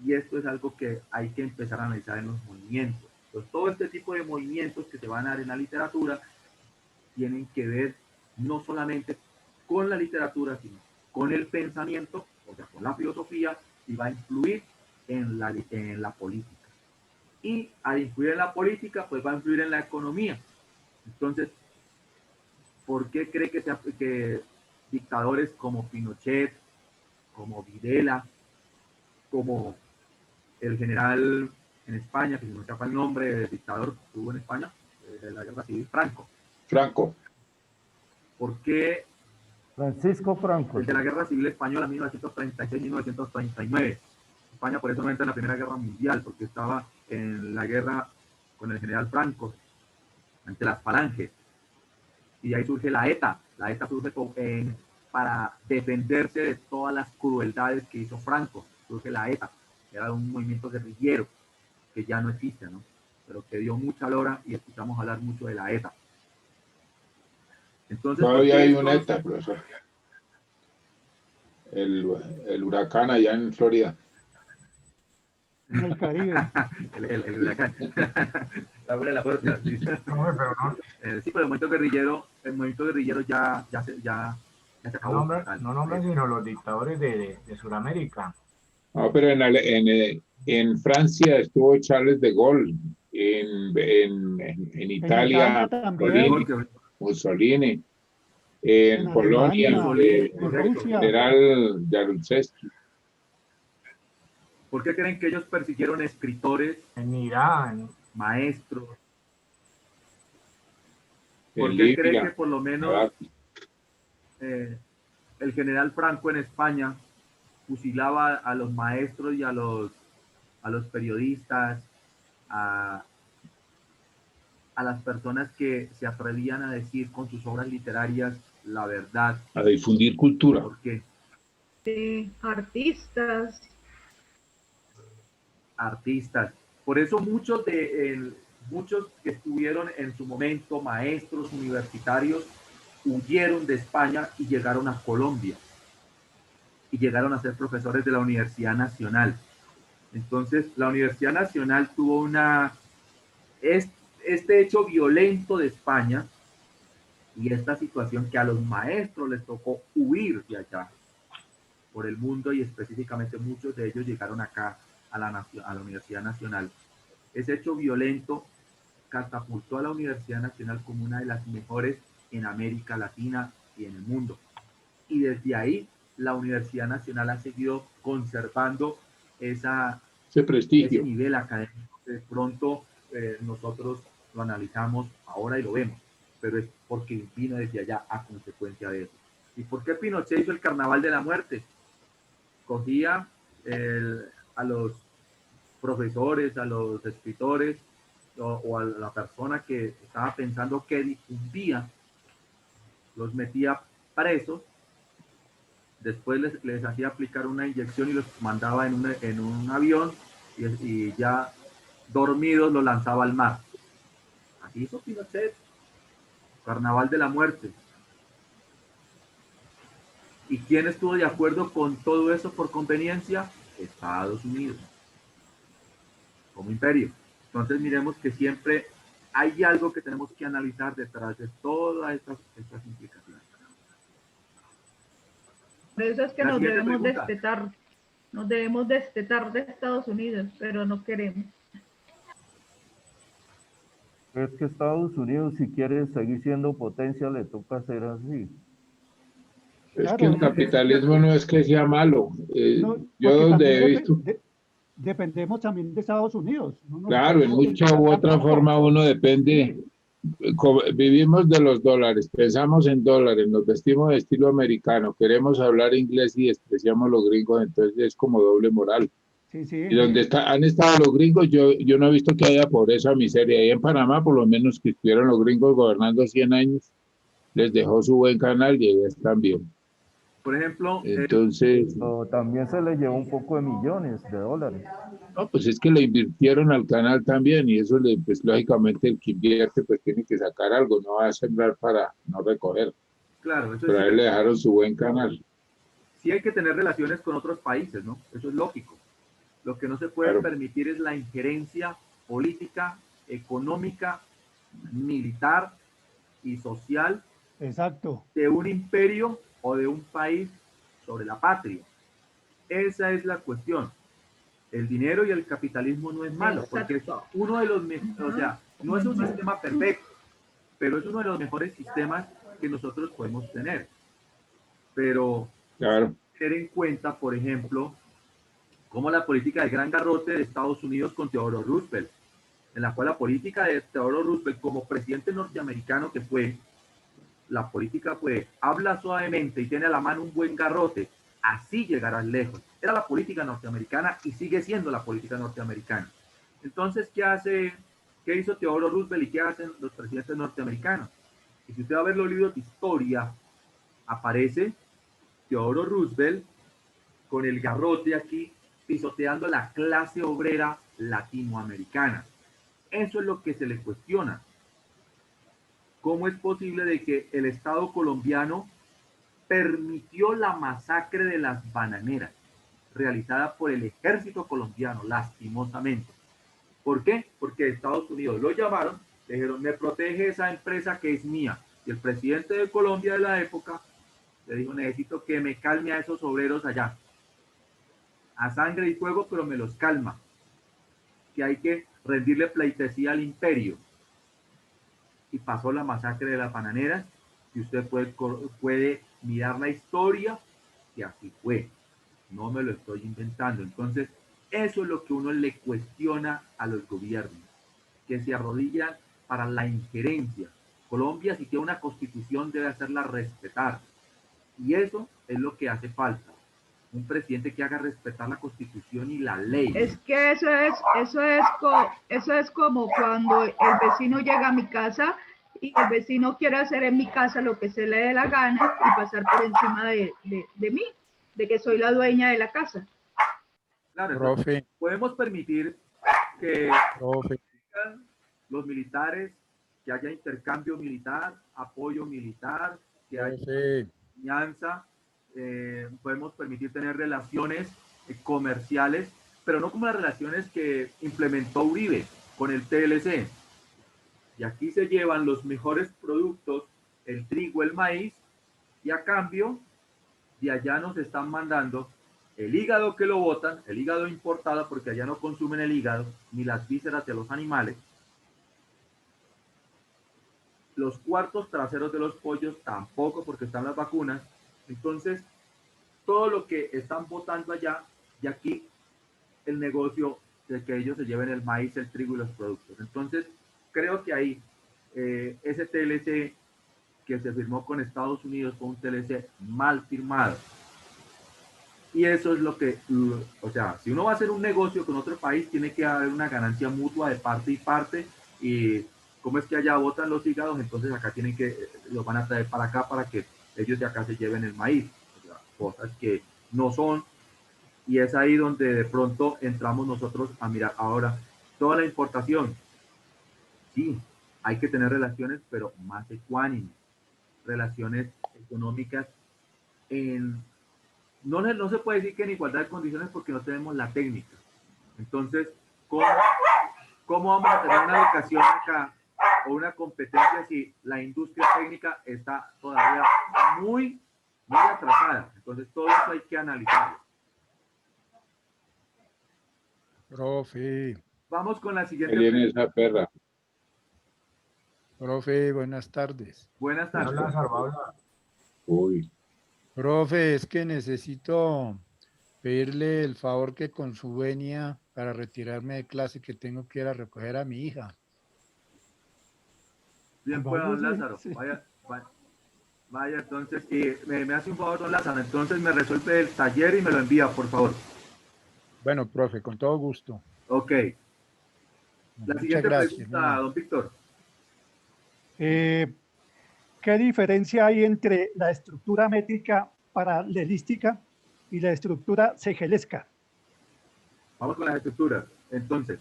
y esto es algo que hay que empezar a analizar en los movimientos. Entonces, todo este tipo de movimientos que se van a dar en la literatura tienen que ver no solamente con la literatura, sino con el pensamiento, o sea, con la filosofía, y va a influir en la política. Y al influir en la política, pues va a influir en la economía. Entonces, ¿por qué cree que dictadores como Pinochet, como Videla, como el general en España, que se me escapa el nombre del dictador que hubo en España, de la guerra civil, Franco? ¿Por qué Francisco Franco. el de la guerra civil española 1936-1939? España por eso no entra en la Primera Guerra Mundial, porque estaba en la guerra con el general Franco, ante las falanges. Y de ahí surge la ETA. La ETA surge para defenderse de todas las crueldades que hizo Franco. Surge la ETA, que era un movimiento guerrillero, que ya no existe, ¿no? Pero que dio mucha lora y escuchamos hablar mucho de la ETA. Entonces, todavía hay una ETA, profesor. El huracán allá en Florida. En el Caribe. el huracán. Abre la puerta. Sí, No, pero no, sí, pero el movimiento guerrillero ya se acabó. no nombran sino los dictadores de Sudamérica. No, pero en Francia estuvo Charles de Gaulle, en Italia Italia también, Mussolini, Mussolini, en en Polonia Alemania, en Correcto. el Rusia. general Jaruzelski, ¿Por qué creen que ellos persiguieron escritores, En Irán, maestros? en ¿Por qué creen que Libia, por lo menos el general Franco en España fusilaba a los maestros y a los periodistas, a las personas que se atrevían a decir con sus obras literarias la verdad? a difundir cultura? ¿Por qué? Artistas. Artistas. Por eso muchos que estuvieron en su momento maestros universitarios huyeron de España y llegaron a Colombia y llegaron a ser profesores de la Universidad Nacional. Entonces, la Universidad Nacional tuvo este hecho violento de España y esta situación que a los maestros les tocó huir de allá por el mundo, y específicamente muchos de ellos llegaron acá a la Universidad Nacional. Ese hecho violento catapultó a la Universidad Nacional como una de las mejores en América Latina y en el mundo. Y desde ahí la Universidad Nacional ha seguido conservando Ese prestigio. ese nivel académico. De pronto nosotros lo analizamos ahora y lo vemos, pero es porque vino desde allá a consecuencia de eso. ¿Y por qué Pinochet hizo el Carnaval de la Muerte? Cogía a los profesores, a los escritores o a la persona que estaba pensando que difundía, los metía presos, después les hacía aplicar una inyección y los mandaba en un avión y ya dormidos los lanzaba al mar. Así hizo Pinochet, Carnaval de la Muerte. ¿Y quién estuvo de acuerdo con todo eso por conveniencia? Estados Unidos, como imperio. Entonces miremos que siempre hay algo que tenemos que analizar detrás de todas estas implicaciones. Por eso es que nos debemos destetar de Estados Unidos, pero no queremos. Es que Estados Unidos, si quiere seguir siendo potencia, le toca hacer así. Es que el capitalismo no es que sea malo. Yo donde he visto... Dependemos también de Estados Unidos. Claro, en mucha u otra forma uno depende. Vivimos de los dólares, pensamos en dólares, nos vestimos de estilo americano, queremos hablar inglés y despreciamos los gringos, entonces es como doble moral. Sí, sí. Y donde han estado los gringos, yo no he visto que haya pobreza, miseria. Ahí en Panamá, por lo menos que estuvieron los gringos gobernando 100 años, les dejó su buen canal y ellos están bien. Por ejemplo, entonces también se le llevó un poco de millones de dólares. No, pues es que le invirtieron al canal también y eso, pues lógicamente el que invierte pues tiene que sacar algo, no va a sembrar para no recoger. Claro, eso pero a él le dejaron su buen canal. Sí hay que tener relaciones con otros países, ¿no? Eso es lógico. Lo que no se puede permitir es la injerencia política, económica, militar y social. Exacto. De un imperio o de un país sobre la patria. Esa es la cuestión. El dinero y el capitalismo no es malo, porque es uno de los mejores, o sea, no es un sistema perfecto, pero es uno de los mejores sistemas que nosotros podemos tener. Pero tener en cuenta, por ejemplo, como la política del gran garrote de Estados Unidos con Theodore Roosevelt, en la cual la política de Theodore Roosevelt como presidente norteamericano que fue, la política fue, habla suavemente y tiene a la mano un buen garrote, así llegarás lejos. Era la política norteamericana y sigue siendo la política norteamericana. Entonces, ¿qué hizo Theodore Roosevelt y qué hacen los presidentes norteamericanos? Y si usted va a ver los libros de historia, aparece Theodore Roosevelt con el garrote aquí, pisoteando la clase obrera latinoamericana. Eso es lo que se le cuestiona. ¿Cómo es posible de que el Estado colombiano permitió la masacre de las bananeras realizada por el ejército colombiano, lastimosamente? ¿Por qué? Porque Estados Unidos lo llamaron, le dijeron, me protege esa empresa que es mía. Y el presidente de Colombia de la época le dijo, necesito que me calme a esos obreros allá. A sangre y fuego, pero me los calma. Que hay que rendirle pleitesía al imperio. Y pasó la masacre de la Bananera. Y usted puede mirar la historia, y así fue. No me lo estoy inventando. Entonces, eso es lo que uno le cuestiona a los gobiernos, que se arrodillan para la injerencia. Colombia, si tiene una constitución, debe hacerla respetar. Y eso es lo que hace falta. Un presidente que haga respetar la constitución y la ley. Es que eso es como cuando el vecino llega a mi casa y el vecino quiere hacer en mi casa lo que se le dé la gana y pasar por encima de mí, de que soy la dueña de la casa. Claro, Profe. Podemos permitir que Profe. los militares, que haya intercambio militar, apoyo militar, que haya alianza, podemos permitir tener relaciones comerciales, pero no como las relaciones que implementó Uribe con el TLC. Y aquí se llevan los mejores productos, el trigo, el maíz, y a cambio de allá nos están mandando el hígado que lo botan, el hígado importado, porque allá no consumen el hígado, ni las vísceras de los animales. Los cuartos traseros de los pollos tampoco, porque están las vacunas. Entonces, todo lo que están botando allá, y aquí el negocio de que ellos se lleven el maíz, el trigo y los productos. Entonces, creo que ahí ese TLC que se firmó con Estados Unidos fue un TLC mal firmado. Y eso es lo que, o sea, si uno va a hacer un negocio con otro país, tiene que haber una ganancia mutua de parte y parte. Y como es que allá botan los hígados, entonces acá tienen que, los van a traer para acá para que ellos de acá se lleven el maíz. O sea, cosas que no son. Y es ahí donde de pronto entramos nosotros a mirar. Ahora, toda la importación, sí, hay que tener relaciones, pero más ecuánimes, relaciones económicas no se puede decir que en igualdad de condiciones porque no tenemos la técnica. Entonces, ¿cómo vamos a tener una educación acá o una competencia si la industria técnica está todavía muy atrasada? Entonces, todo eso hay que analizarlo. Profe. Vamos con la siguiente. Ahí viene esa perra. Profe, buenas tardes. Buenas tardes. Uy. Profe, es que necesito pedirle el favor que con su venia para retirarme de clase que tengo que ir a recoger a mi hija. Bien, pues, don Lázaro, sí. Vaya, entonces, me hace un favor, don Lázaro, entonces me resuelve el taller y me lo envía, por favor. Bueno, profe, con todo gusto. Ok. La siguiente pregunta, don Víctor. ¿Qué diferencia hay entre la estructura métrica paralelística y la estructura segelesca? Vamos con las estructuras. Entonces,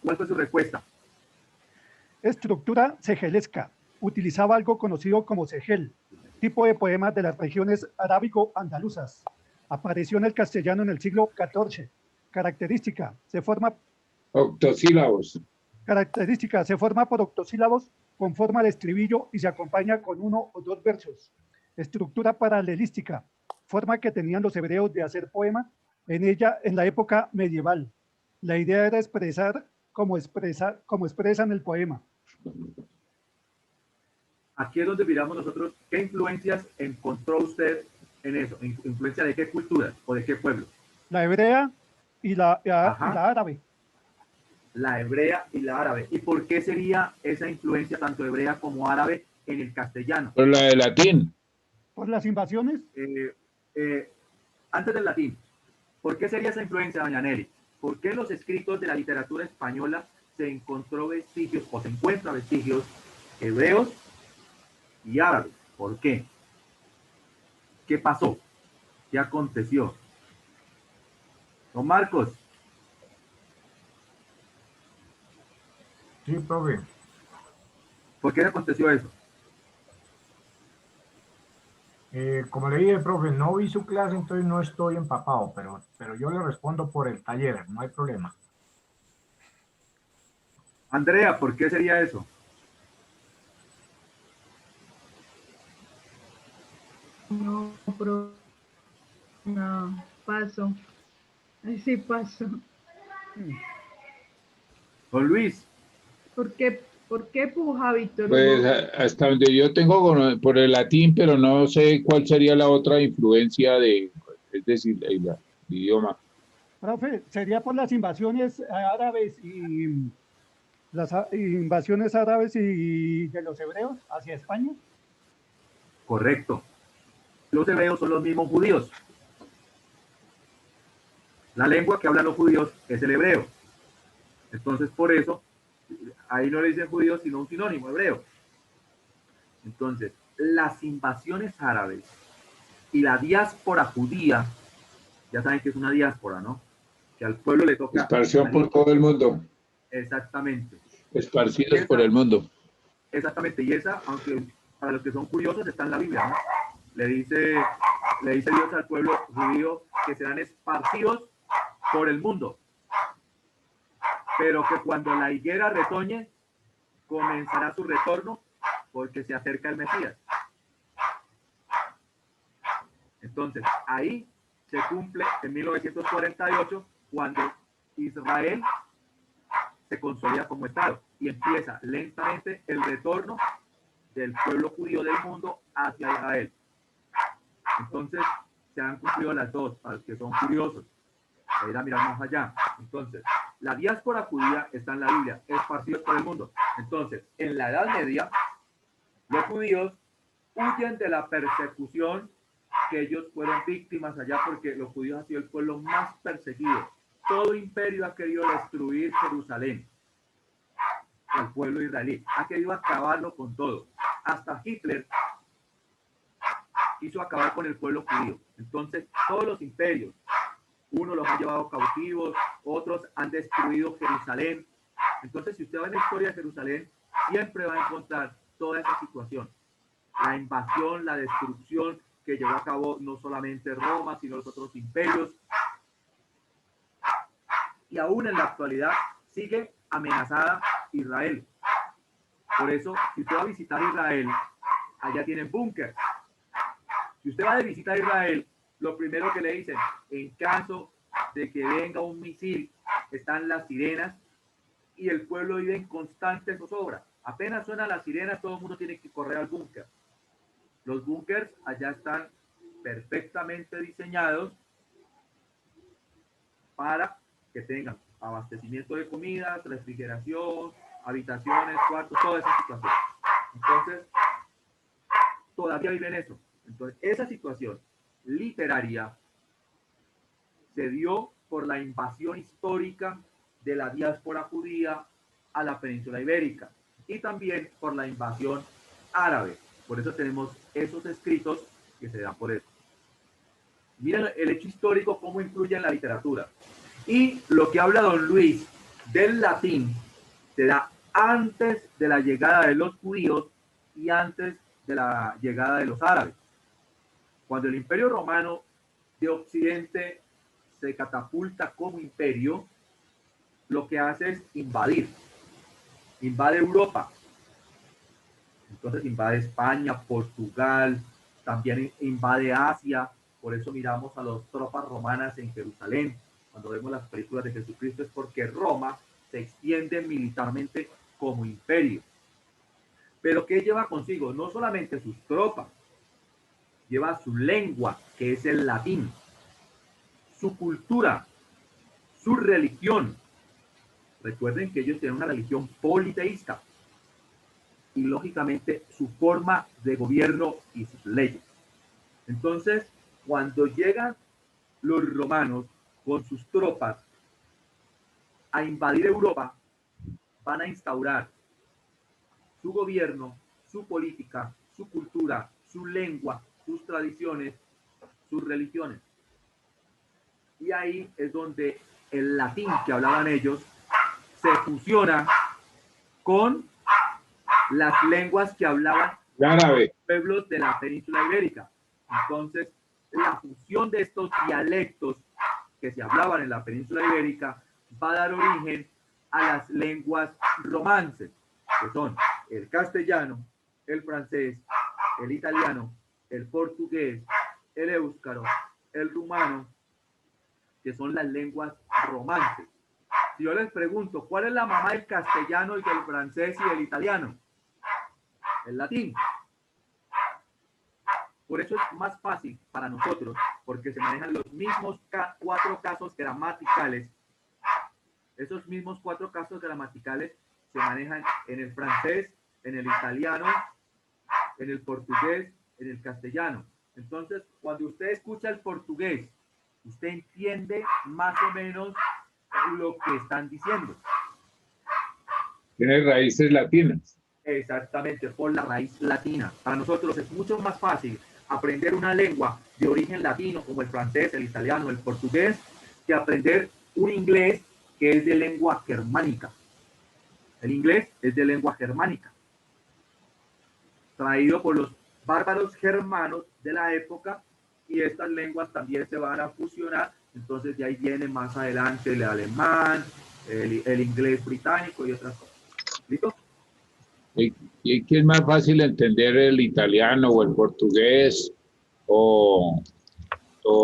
¿cuál fue su respuesta? Estructura segelesca. Utilizaba algo conocido como segel, tipo de poemas de las regiones arábigo-andaluzas. Apareció en el castellano en el siglo XIV. Característica, se forma por octosílabos con forma de estribillo y se acompaña con uno o dos versos. Estructura paralelística, forma que tenían los hebreos de hacer poema en la época medieval. La idea era expresar como expresan el poema. Aquí es donde miramos nosotros qué influencias encontró usted en eso. ¿Influencia de qué cultura o de qué pueblo? La hebrea y la árabe. La hebrea y la árabe. ¿Y por qué sería esa influencia tanto hebrea como árabe en el castellano? Por la de latín. ¿Por las invasiones? Antes del latín. ¿Por qué sería esa influencia, doña Nelly? ¿Por qué en los escritos de la literatura española se encontró vestigios o se encuentran vestigios hebreos y árabes? ¿Por qué? ¿Qué pasó? ¿Qué aconteció? Don Marcos. Sí, profe. ¿Por qué aconteció eso? Como le dije, profe, no vi su clase, entonces no estoy empapado, pero yo le respondo por el taller, no hay problema. Andrea, ¿por qué sería eso? No, no, paso. Ahí sí paso. Don Luis. ¿Por qué puja, Víctor Pues Hugo? hasta donde yo tengo por el latín, pero no sé cuál sería la otra influencia es decir, el idioma. Profe, sería por las invasiones árabes y invasiones árabes y de los hebreos hacia España. Correcto. Los hebreos son los mismos judíos. La lengua que hablan los judíos es el hebreo. Entonces, por eso, ahí no le dicen judíos, sino un sinónimo, hebreo. Entonces, las invasiones árabes y la diáspora judía, ya saben que es una diáspora, ¿no? Que al pueblo le toca... Esparción por todo el mundo. Exactamente. Esparcidos por el mundo. Exactamente, y esa, aunque para los que son curiosos, está en la Biblia, ¿no? Le dice Dios al pueblo judío que serán esparcidos por el mundo, pero que cuando la higuera retoñe, comenzará su retorno porque se acerca el Mesías. Entonces, ahí se cumple en 1948, cuando Israel se consolida como Estado y empieza lentamente el retorno del pueblo judío del mundo hacia Israel. Entonces, se han cumplido las dos, para los que son curiosos, a ir a mirar más allá. Entonces, la diáspora judía está en la Biblia, esparcidos por el mundo. Entonces, en la Edad Media, los judíos huyen de la persecución que ellos fueron víctimas allá, porque los judíos han sido el pueblo más perseguido. Todo imperio ha querido destruir Jerusalén, el pueblo israelí. Ha querido acabarlo con todo. Hasta Hitler quiso acabar con el pueblo judío. Entonces, todos los imperios, unos los han llevado cautivos, otros han destruido Jerusalén. Entonces, si usted va en la historia de Jerusalén, siempre va a encontrar toda esa situación. La invasión, la destrucción que llevó a cabo no solamente Roma, sino los otros imperios. Y aún en la actualidad sigue amenazada Israel. Por eso, si usted va a visitar Israel, allá tienen búnker. Si usted va de visita a Israel, lo primero que le dicen, en caso de que venga un misil, están las sirenas y el pueblo vive en constante zozobra. Apenas suena la sirena, todo el mundo tiene que correr al búnker. Los búnkers allá están perfectamente diseñados para que tengan abastecimiento de comidas, refrigeración, habitaciones, cuartos, toda esa situación. Entonces, todavía viven eso. Entonces, esa situación literaria se dio por la invasión histórica de la diáspora judía a la península ibérica y también por la invasión árabe. Por eso tenemos esos escritos que se dan por eso. Miren el hecho histórico, cómo influye en la literatura. Y lo que habla don Luis del latín se da antes de la llegada de los judíos y antes de la llegada de los árabes. Cuando el Imperio Romano de Occidente se catapulta como imperio, lo que hace es invade Europa. Entonces invade España, Portugal, también invade Asia. Por eso miramos a las tropas romanas en Jerusalén. Cuando vemos las películas de Jesucristo es porque Roma se extiende militarmente como imperio. Pero ¿qué lleva consigo? No solamente sus tropas, lleva su lengua, que es el latín, su cultura, su religión. Recuerden que ellos tienen una religión politeísta y lógicamente su forma de gobierno y sus leyes. Entonces, cuando llegan los romanos con sus tropas a invadir Europa, van a instaurar su gobierno, su política, su cultura, su lengua, sus tradiciones, sus religiones. Y ahí es donde el latín que hablaban ellos se fusiona con las lenguas que hablaban los pueblos de la península ibérica. Entonces, la fusión de estos dialectos que se hablaban en la península ibérica va a dar origen a las lenguas romances, que son el castellano, el francés, el italiano, el portugués, el éuscaro, el rumano, que son las lenguas romances. Si yo les pregunto, ¿cuál es la mamá del castellano y del francés y del italiano? El latín. Por eso es más fácil para nosotros, porque se manejan los mismos 4 casos gramaticales. Esos mismos 4 casos gramaticales se manejan en el francés, en el italiano, en el portugués, en el castellano. Entonces, cuando usted escucha el portugués, usted entiende más o menos lo que están diciendo. Tiene raíces latinas. Exactamente, por la raíz latina. Para nosotros es mucho más fácil aprender una lengua de origen latino como el francés, el italiano, el portugués, que aprender un inglés que es de lengua germánica. El inglés es de lengua germánica, traído por los bárbaros germanos de la época, y estas lenguas también se van a fusionar. Entonces de ahí viene más adelante el alemán, el inglés británico y otras cosas. ¿Listo? ¿Y qué es más fácil entender, el italiano o el portugués o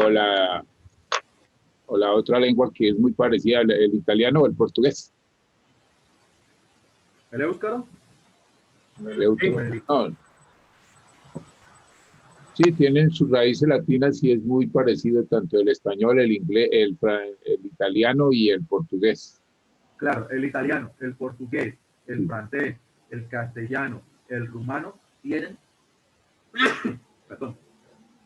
la otra lengua que es muy parecida, el italiano o el portugués? ¿El éuscaro? No. Sí, tienen sus raíces latinas y es muy parecido tanto el español, el inglés, el italiano y el portugués. Claro, el italiano, el portugués, el francés, el castellano, el rumano tienen perdón,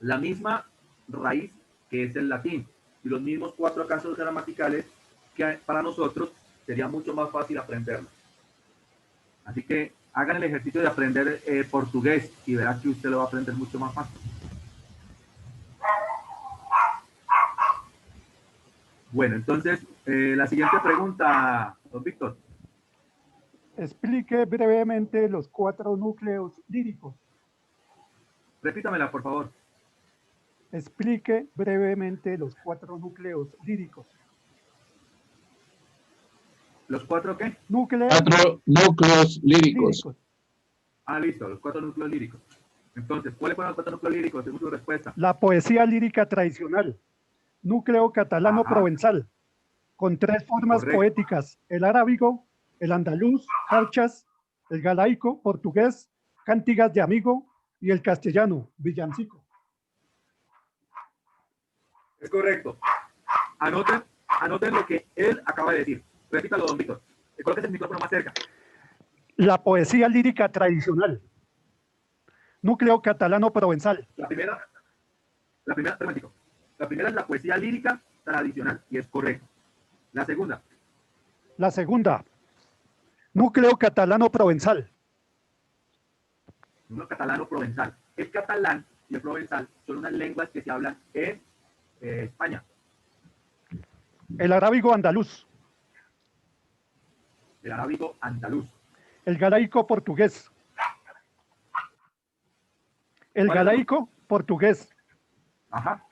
la misma raíz que es el latín y los mismos 4 casos gramaticales que para nosotros sería mucho más fácil aprenderlo. Así que hagan el ejercicio de aprender portugués y verá que usted lo va a aprender mucho más fácil. Bueno, entonces, la siguiente pregunta, don Víctor. Explique brevemente los 4 núcleos líricos. Repítamela, por favor. Explique brevemente los 4 núcleos líricos. ¿Los 4 qué? 4 núcleos líricos. Ah, listo, los 4 núcleos líricos. Entonces, ¿cuáles fueron los 4 núcleos líricos? Según su respuesta. La poesía lírica tradicional, núcleo catalano-provenzal, con 3 formas poéticas: el arábigo, el andaluz, jarchas, el galaico, portugués, cántigas de amigo, y el castellano, villancico. Es correcto. Anoten lo que él acaba de decir. Repítalo, don Víctor. Colóquese el micrófono más cerca. La poesía lírica tradicional, núcleo catalano-provenzal. La primera es la poesía lírica tradicional, y es correcto. La segunda, núcleo catalano-provenzal. Núcleo catalano-provenzal. El catalán y el provenzal son unas lenguas que se hablan en España. El arábigo andaluz. El arábigo andaluz. El galaico portugués. El galaico portugués. Ajá.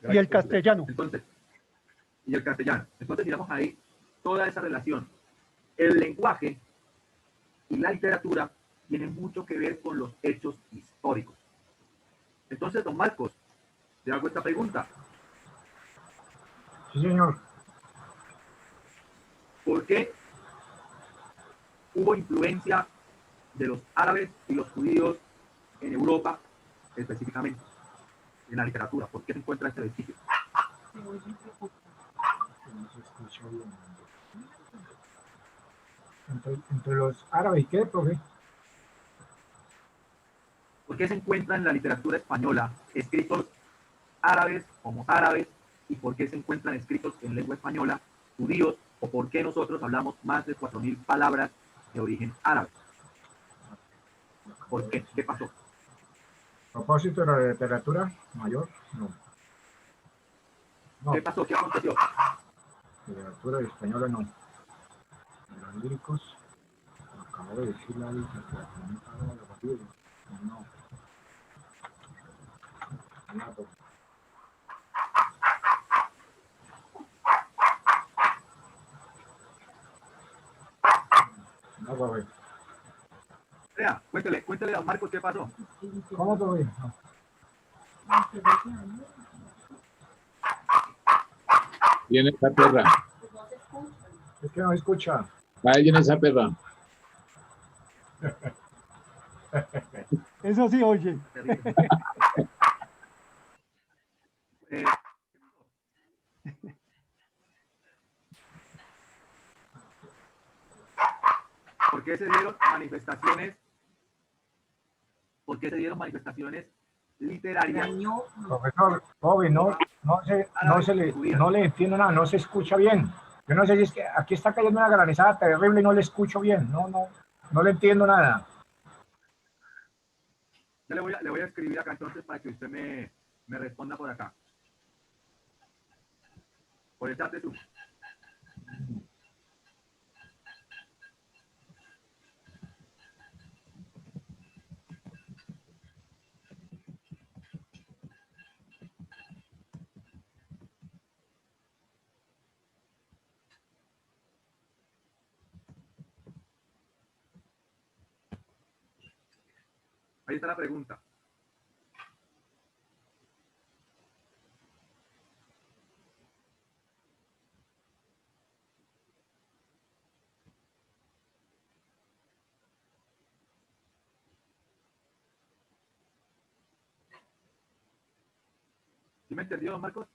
Y el castellano. Entonces, digamos ahí toda esa relación. El lenguaje y la literatura tienen mucho que ver con los hechos históricos. Entonces, don Marcos, le hago esta pregunta. Sí, señor. ¿Por qué hubo influencia de los árabes y los judíos en Europa, específicamente en la literatura? ¿Por qué se encuentra este vestigio? Entre los árabes, ¿qué, profe? ¿Por qué se encuentran en la literatura española escritos árabes o mozárabes? ¿Y por qué se encuentran escritos en lengua española judíos? ¿O por qué nosotros hablamos más de 4.000 palabras de origen árabe? ¿Por qué? ¿Qué pasó? ¿Propósito de la literatura mayor? No. ¿Qué pasó? ¿Qué aconteció? Literatura española no. Los líricos, acabo de decir la literatura. No. No, profe. Vea, cuéntele a don Marcos qué pasó. ¿Cómo todo bien? No. Viene esa perra. Es que no escucha. Ahí viene esa perra. Eso sí, oye. Eh, ¿Por qué se dieron manifestaciones? ¿Por qué se dieron manifestaciones literarias? Profesor, joven, no le entiendo nada, no se escucha bien. Yo no sé si es que aquí está cayendo una granizada terrible y no le escucho bien. No le entiendo nada. Ya le voy a escribir acá entonces para que usted me responda por acá. Por el chat de Zoom. Ahí está la pregunta. ¿Sí me entendió, don Marcos?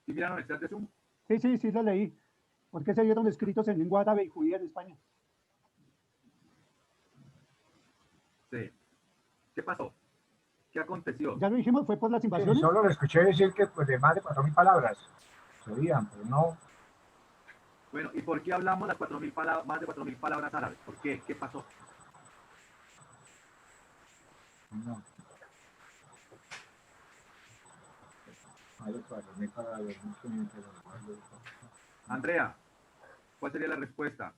¿Sí miraron el chat de Zoom? Sí, lo leí. ¿Por qué se dieron escritos en lengua árabe y judía en España? Sí. ¿Qué pasó? ¿Qué aconteció? Ya lo dijimos, fue por las Sí, invasiones. solo le escuché decir que pues, de más de 4.000 palabras. Sabían, pero no. Bueno, ¿y por qué hablamos las 4.000 palabras, más de 4.000 palabras árabes? ¿Por qué? ¿Qué pasó? No. Más de 4.000 palabras. Andrea, ¿cuál sería la respuesta?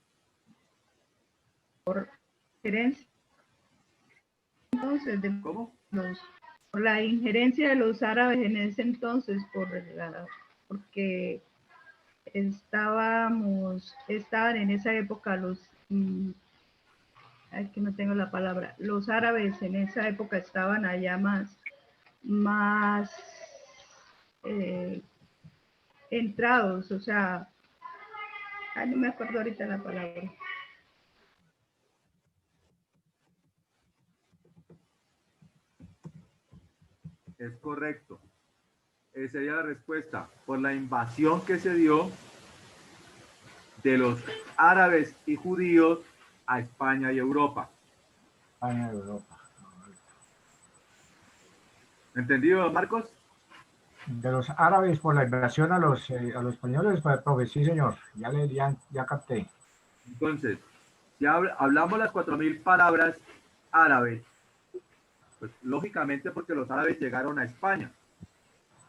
Por injerencia, entonces, por la injerencia de los árabes en ese entonces, porque estaban en esa época aquí no tengo la palabra, los árabes en esa época estaban allá más entrados, o sea, no me acuerdo ahorita la palabra. Es correcto. Esa sería la respuesta. Por la invasión que se dio de los árabes y judíos a España y Europa. España y Europa. ¿Entendido, Marcos? De los árabes por la invasión a los españoles, pues, profe, sí, señor. Ya capté. Entonces, si hablamos las 4.000 palabras árabes, pues lógicamente porque los árabes llegaron a España.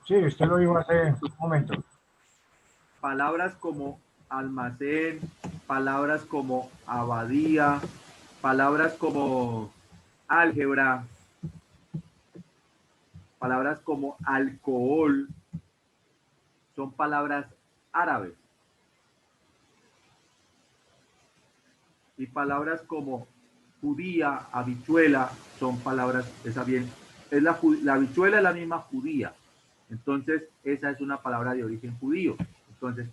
Sí, usted lo dijo hace un momento. Palabras como almacén, palabras como abadía, palabras como álgebra, palabras como alcohol, son palabras árabes. Y palabras como judía, habichuela, son palabras, la habichuela es la misma judía. Entonces, esa es una palabra de origen judío. Entonces,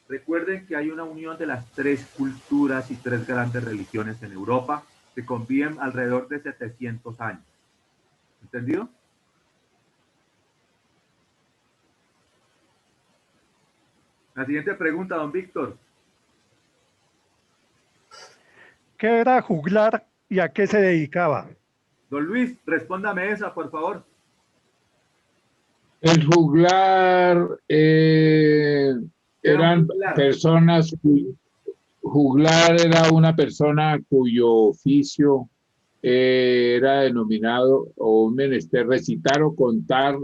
recuerden que hay una unión de las tres culturas y tres grandes religiones en Europa que conviven alrededor de 700 años. ¿Entendido? La siguiente pregunta, don Víctor. ¿Qué era juglar y a qué se dedicaba? Don Luis, respóndame esa, por favor. El juglar eran personas, juglar era una persona cuyo oficio era denominado o un menester recitar o contar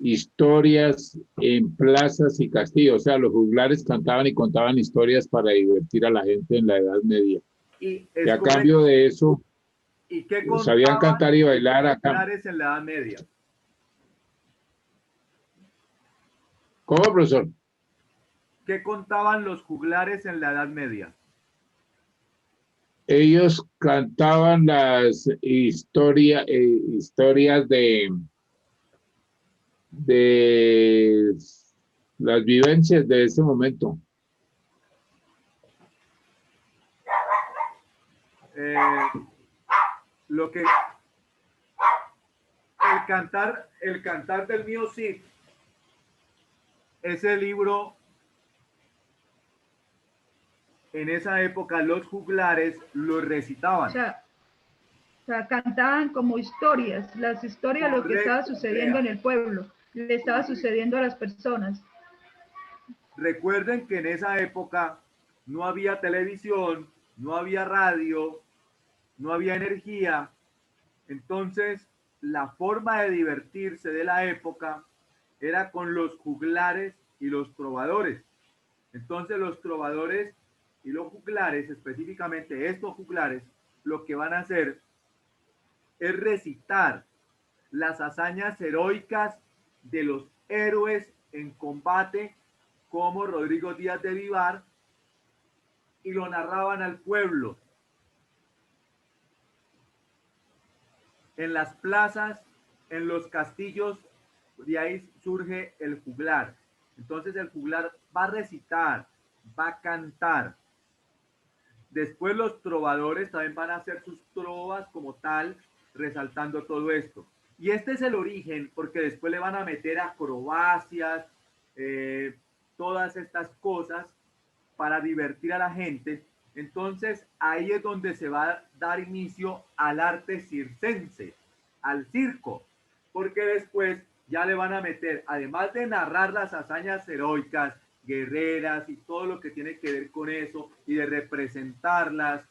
historias en plazas y castillos. O sea, los juglares cantaban y contaban historias para divertir a la gente en la Edad Media. Y a cambio de eso, ¿y qué sabían cantar y bailar acá. Juglares en la Edad Media? ¿Cómo, profesor? ¿Qué contaban los juglares en la Edad Media? Ellos cantaban las historias de las vivencias de ese momento. Lo que el cantar del mío Cid, ese libro, en esa época los juglares lo recitaban. O sea, cantaban como historias, las historias, lo que estaba sucediendo en el pueblo, le estaba sucediendo a las personas. Recuerden que en esa época no había televisión, no había radio, no había energía. Entonces, la forma de divertirse de la época era con los juglares y los trovadores. Entonces, los trovadores y los juglares, específicamente estos juglares, lo que van a hacer es recitar las hazañas heroicas de los héroes en combate como Rodrigo Díaz de Vivar, y lo narraban al pueblo. En las plazas, en los castillos, de ahí surge el juglar. Entonces el juglar va a recitar, va a cantar. Después los trovadores también van a hacer sus trovas como tal, resaltando todo esto. Y este es el origen, porque después le van a meter acrobacias, todas estas cosas para divertir a la gente. Entonces ahí es donde se va a dar inicio al arte circense, al circo, porque después ya le van a meter, además de narrar las hazañas heroicas, guerreras y todo lo que tiene que ver con eso, y de representarlas,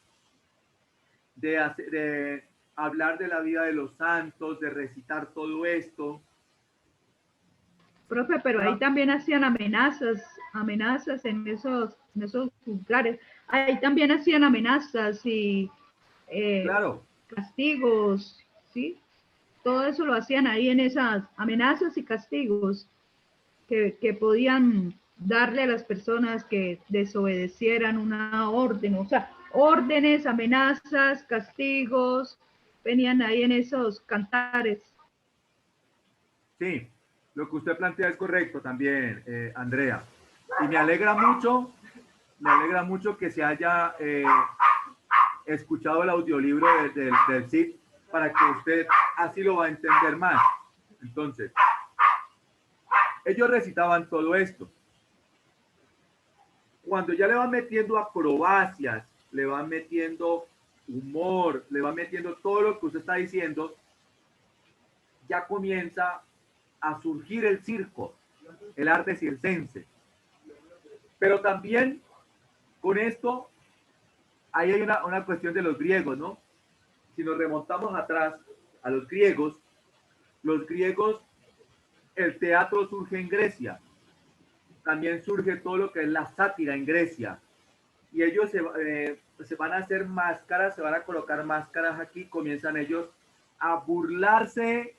de hablar de la vida de los santos, de recitar todo esto. Profe, pero ahí también hacían amenazas en esos juglares. Ahí también hacían amenazas y claro, castigos, ¿sí? Todo eso lo hacían ahí en esas amenazas y castigos que podían darle a las personas que desobedecieran una orden, o sea, órdenes, amenazas, castigos, venían ahí en esos cantares. Sí, lo que usted plantea es correcto también, Andrea. Y me alegra mucho que se haya escuchado el audiolibro del Cid, para que usted así lo va a entender más. Entonces, ellos recitaban todo esto. Cuando ya le van metiendo acrobacias, le van metiendo humor, le van metiendo todo lo que usted está diciendo, ya comienza a surgir el circo, el arte circense. Pero también con esto, ahí hay una cuestión de los griegos, ¿no? Si nos remontamos atrás a los griegos, el teatro surge en Grecia. También surge todo lo que es la sátira en Grecia. Y ellos se van a hacer máscaras, se van a colocar máscaras aquí, comienzan ellos a burlarse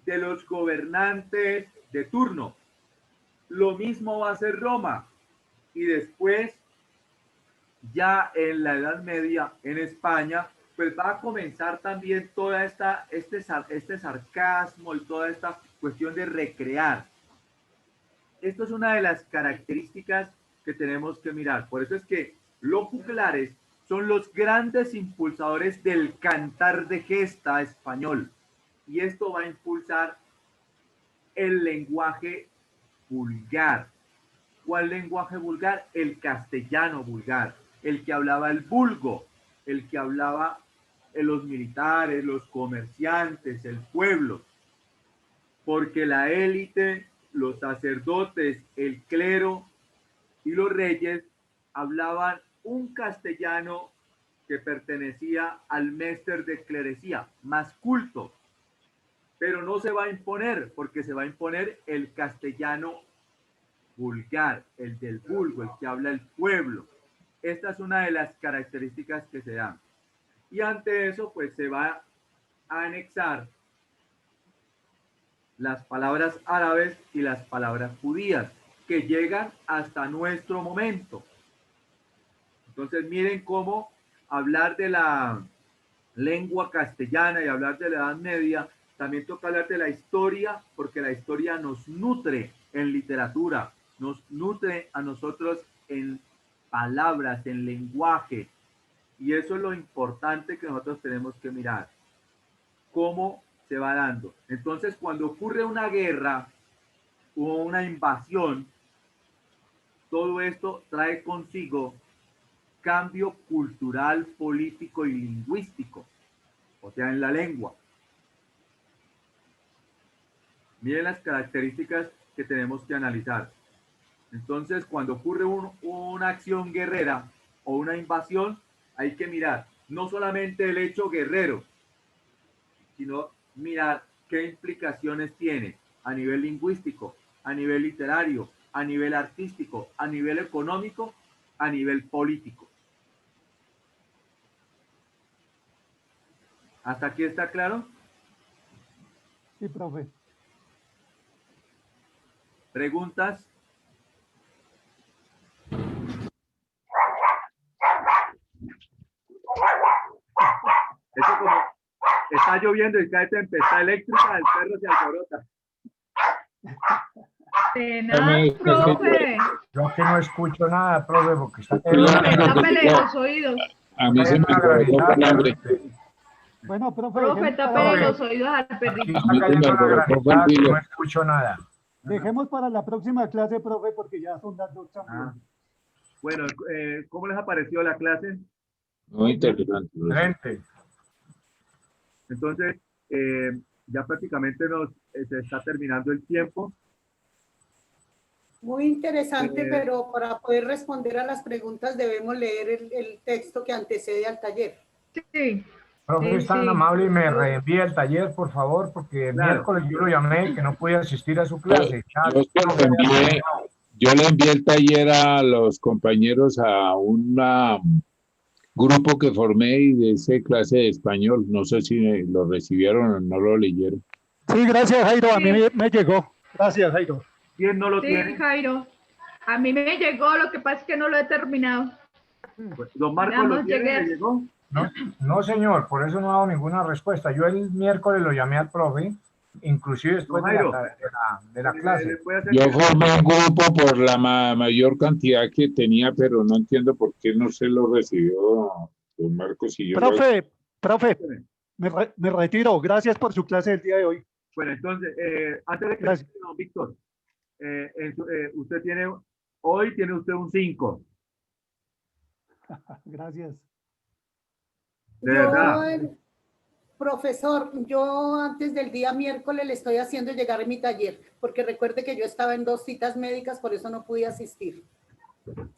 de los gobernantes de turno. Lo mismo va a hacer Roma. Y después, ya en la Edad Media, en España, pues va a comenzar también toda este sarcasmo y toda esta cuestión de recrear. Esto es una de las características que tenemos que mirar. Por eso es que los juglares son los grandes impulsadores del cantar de gesta español. Y esto va a impulsar el lenguaje vulgar. ¿Cuál lenguaje vulgar? El castellano vulgar, el que hablaba el vulgo, el que hablaba los militares, los comerciantes, el pueblo. Porque la élite, los sacerdotes, el clero y los reyes hablaban un castellano que pertenecía al méster de clerecía, más culto. Pero no se va a imponer, porque se va a imponer el castellano vulgar, el del vulgo, el que habla el pueblo. esta es una de las características que se dan. Y ante eso, pues se va a anexar las palabras árabes y las palabras judías que llegan hasta nuestro momento. Entonces miren cómo hablar de la lengua castellana y hablar de la Edad Media, también toca hablar de la historia, porque la historia nos nutre en literatura, nos nutre a nosotros en palabras, en lenguaje, y eso es lo importante que nosotros tenemos que mirar, cómo se va dando. Entonces, cuando ocurre una guerra o una invasión, todo esto trae consigo cambio cultural, político y lingüístico, o sea, en la lengua. Miren las características que tenemos que analizar. Entonces, cuando ocurre una acción guerrera o una invasión, hay que mirar no solamente el hecho guerrero, sino mirar qué implicaciones tiene a nivel lingüístico, a nivel literario, a nivel artístico, a nivel económico, a nivel político. ¿Hasta aquí está claro? Sí, profe. ¿Preguntas? Eso como está lloviendo y cae tempestad eléctrica, el perro se alborota. Nada, profe. Yo que no escucho nada, profe, porque está Profe, tápele los oídos. A mí se me alborotó el hambre. Bueno, profe. Profe, tápele los oídos al perrito. Aquí está cayendo una granizada que no escucho nada. Dejemos para la próxima clase, profe, porque ya son las 2 también. Bueno, ¿cómo les ha parecido la clase? Muy interesante. Excelente. Entonces, ya prácticamente se está terminando el tiempo. Muy interesante, pero para poder responder a las preguntas debemos leer el texto que antecede al taller. Sí. Profe, es tan amable y me reenvía el taller, por favor, porque el miércoles yo lo llamé que no podía asistir a su clase. Yo le envié el taller a los compañeros a un grupo que formé y de esa clase de español. No sé si lo recibieron o no lo leyeron. Sí, gracias, Jairo. A mí me llegó. Gracias, Jairo. ¿Quién no lo tiene? Sí, Jairo. A mí me llegó, lo que pasa es que no lo he terminado. Pues, ¿don Marcos lo tiene? ¿Le llegó? No, señor, por eso no he dado ninguna respuesta. Yo el miércoles lo llamé al profe, inclusive después de la clase. Yo formé un grupo por la mayor cantidad que tenía, pero no entiendo por qué no se lo recibió don Marcos. Y yo Profe, me retiro. Gracias por su clase del día de hoy. Bueno, entonces, antes de que don Víctor, hoy tiene usted un 5. Gracias. De verdad. Profesor, yo antes del día miércoles le estoy haciendo llegar mi taller, porque recuerde que yo estaba en 2 citas médicas, por eso no pude asistir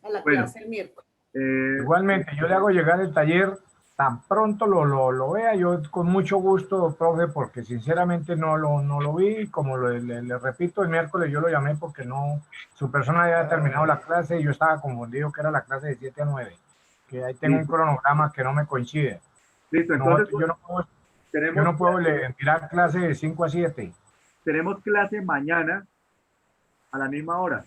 a la clase el miércoles. Igualmente, yo le hago llegar el taller tan pronto lo vea, yo con mucho gusto, profe, porque sinceramente no lo vi, como le repito, el miércoles yo lo llamé porque su persona ya había terminado la clase y yo estaba confundido que era la clase de 7 a 9, que ahí tengo un cronograma que no me coincide. Listo, entonces yo no puedo mirar clase de 5 a 7. Tenemos clase mañana a la misma hora.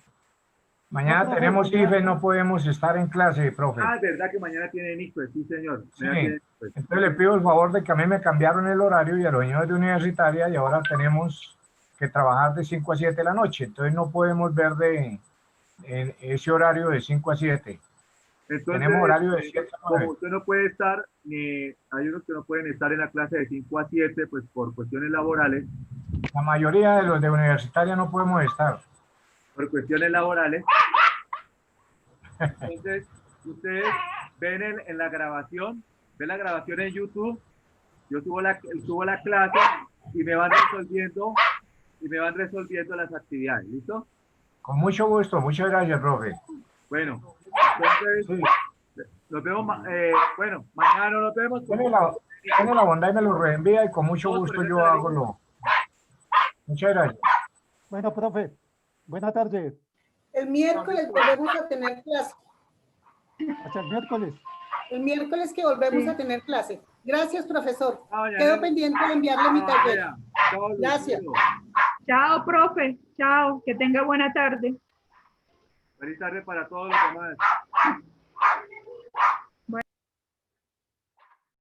Mañana tenemos IFE, no podemos estar en clase, profe. Ah, es verdad que mañana tienen IFE, sí, señor. Sí. Entonces le pido el favor de que a mí me cambiaron el horario y a los señores de universitaria y ahora tenemos que trabajar de 5 a 7 de la noche. Entonces no podemos ver en ese horario de 5 a 7. Entonces, tenemos horario de 7 a 9. Como usted no puede estar, hay unos que no pueden estar en la clase de 5 a 7, pues por cuestiones laborales. La mayoría de los de universitaria no podemos estar. Por cuestiones laborales. Entonces, ustedes ven en la grabación, ven la grabación en YouTube, yo subo la clase y me van resolviendo las actividades, ¿listo? Con mucho gusto, muchas gracias, profe. Bueno, entonces, nos vemos, mañana no nos vemos. Tiene la bondad y me lo reenvía y con mucho gusto yo hago lo. Muchas gracias. Bueno, profe, buena tarde. El miércoles volvemos a tener clase. Hasta el miércoles. El miércoles que volvemos Sí. a tener clase. Gracias, profesor. Chao, ya, Quedo ya. pendiente de enviarle mi taller. Chao, Gracias. Lucero. Chao, profe. Chao. Que tenga buena tarde. Feliz tarde para todos los demás.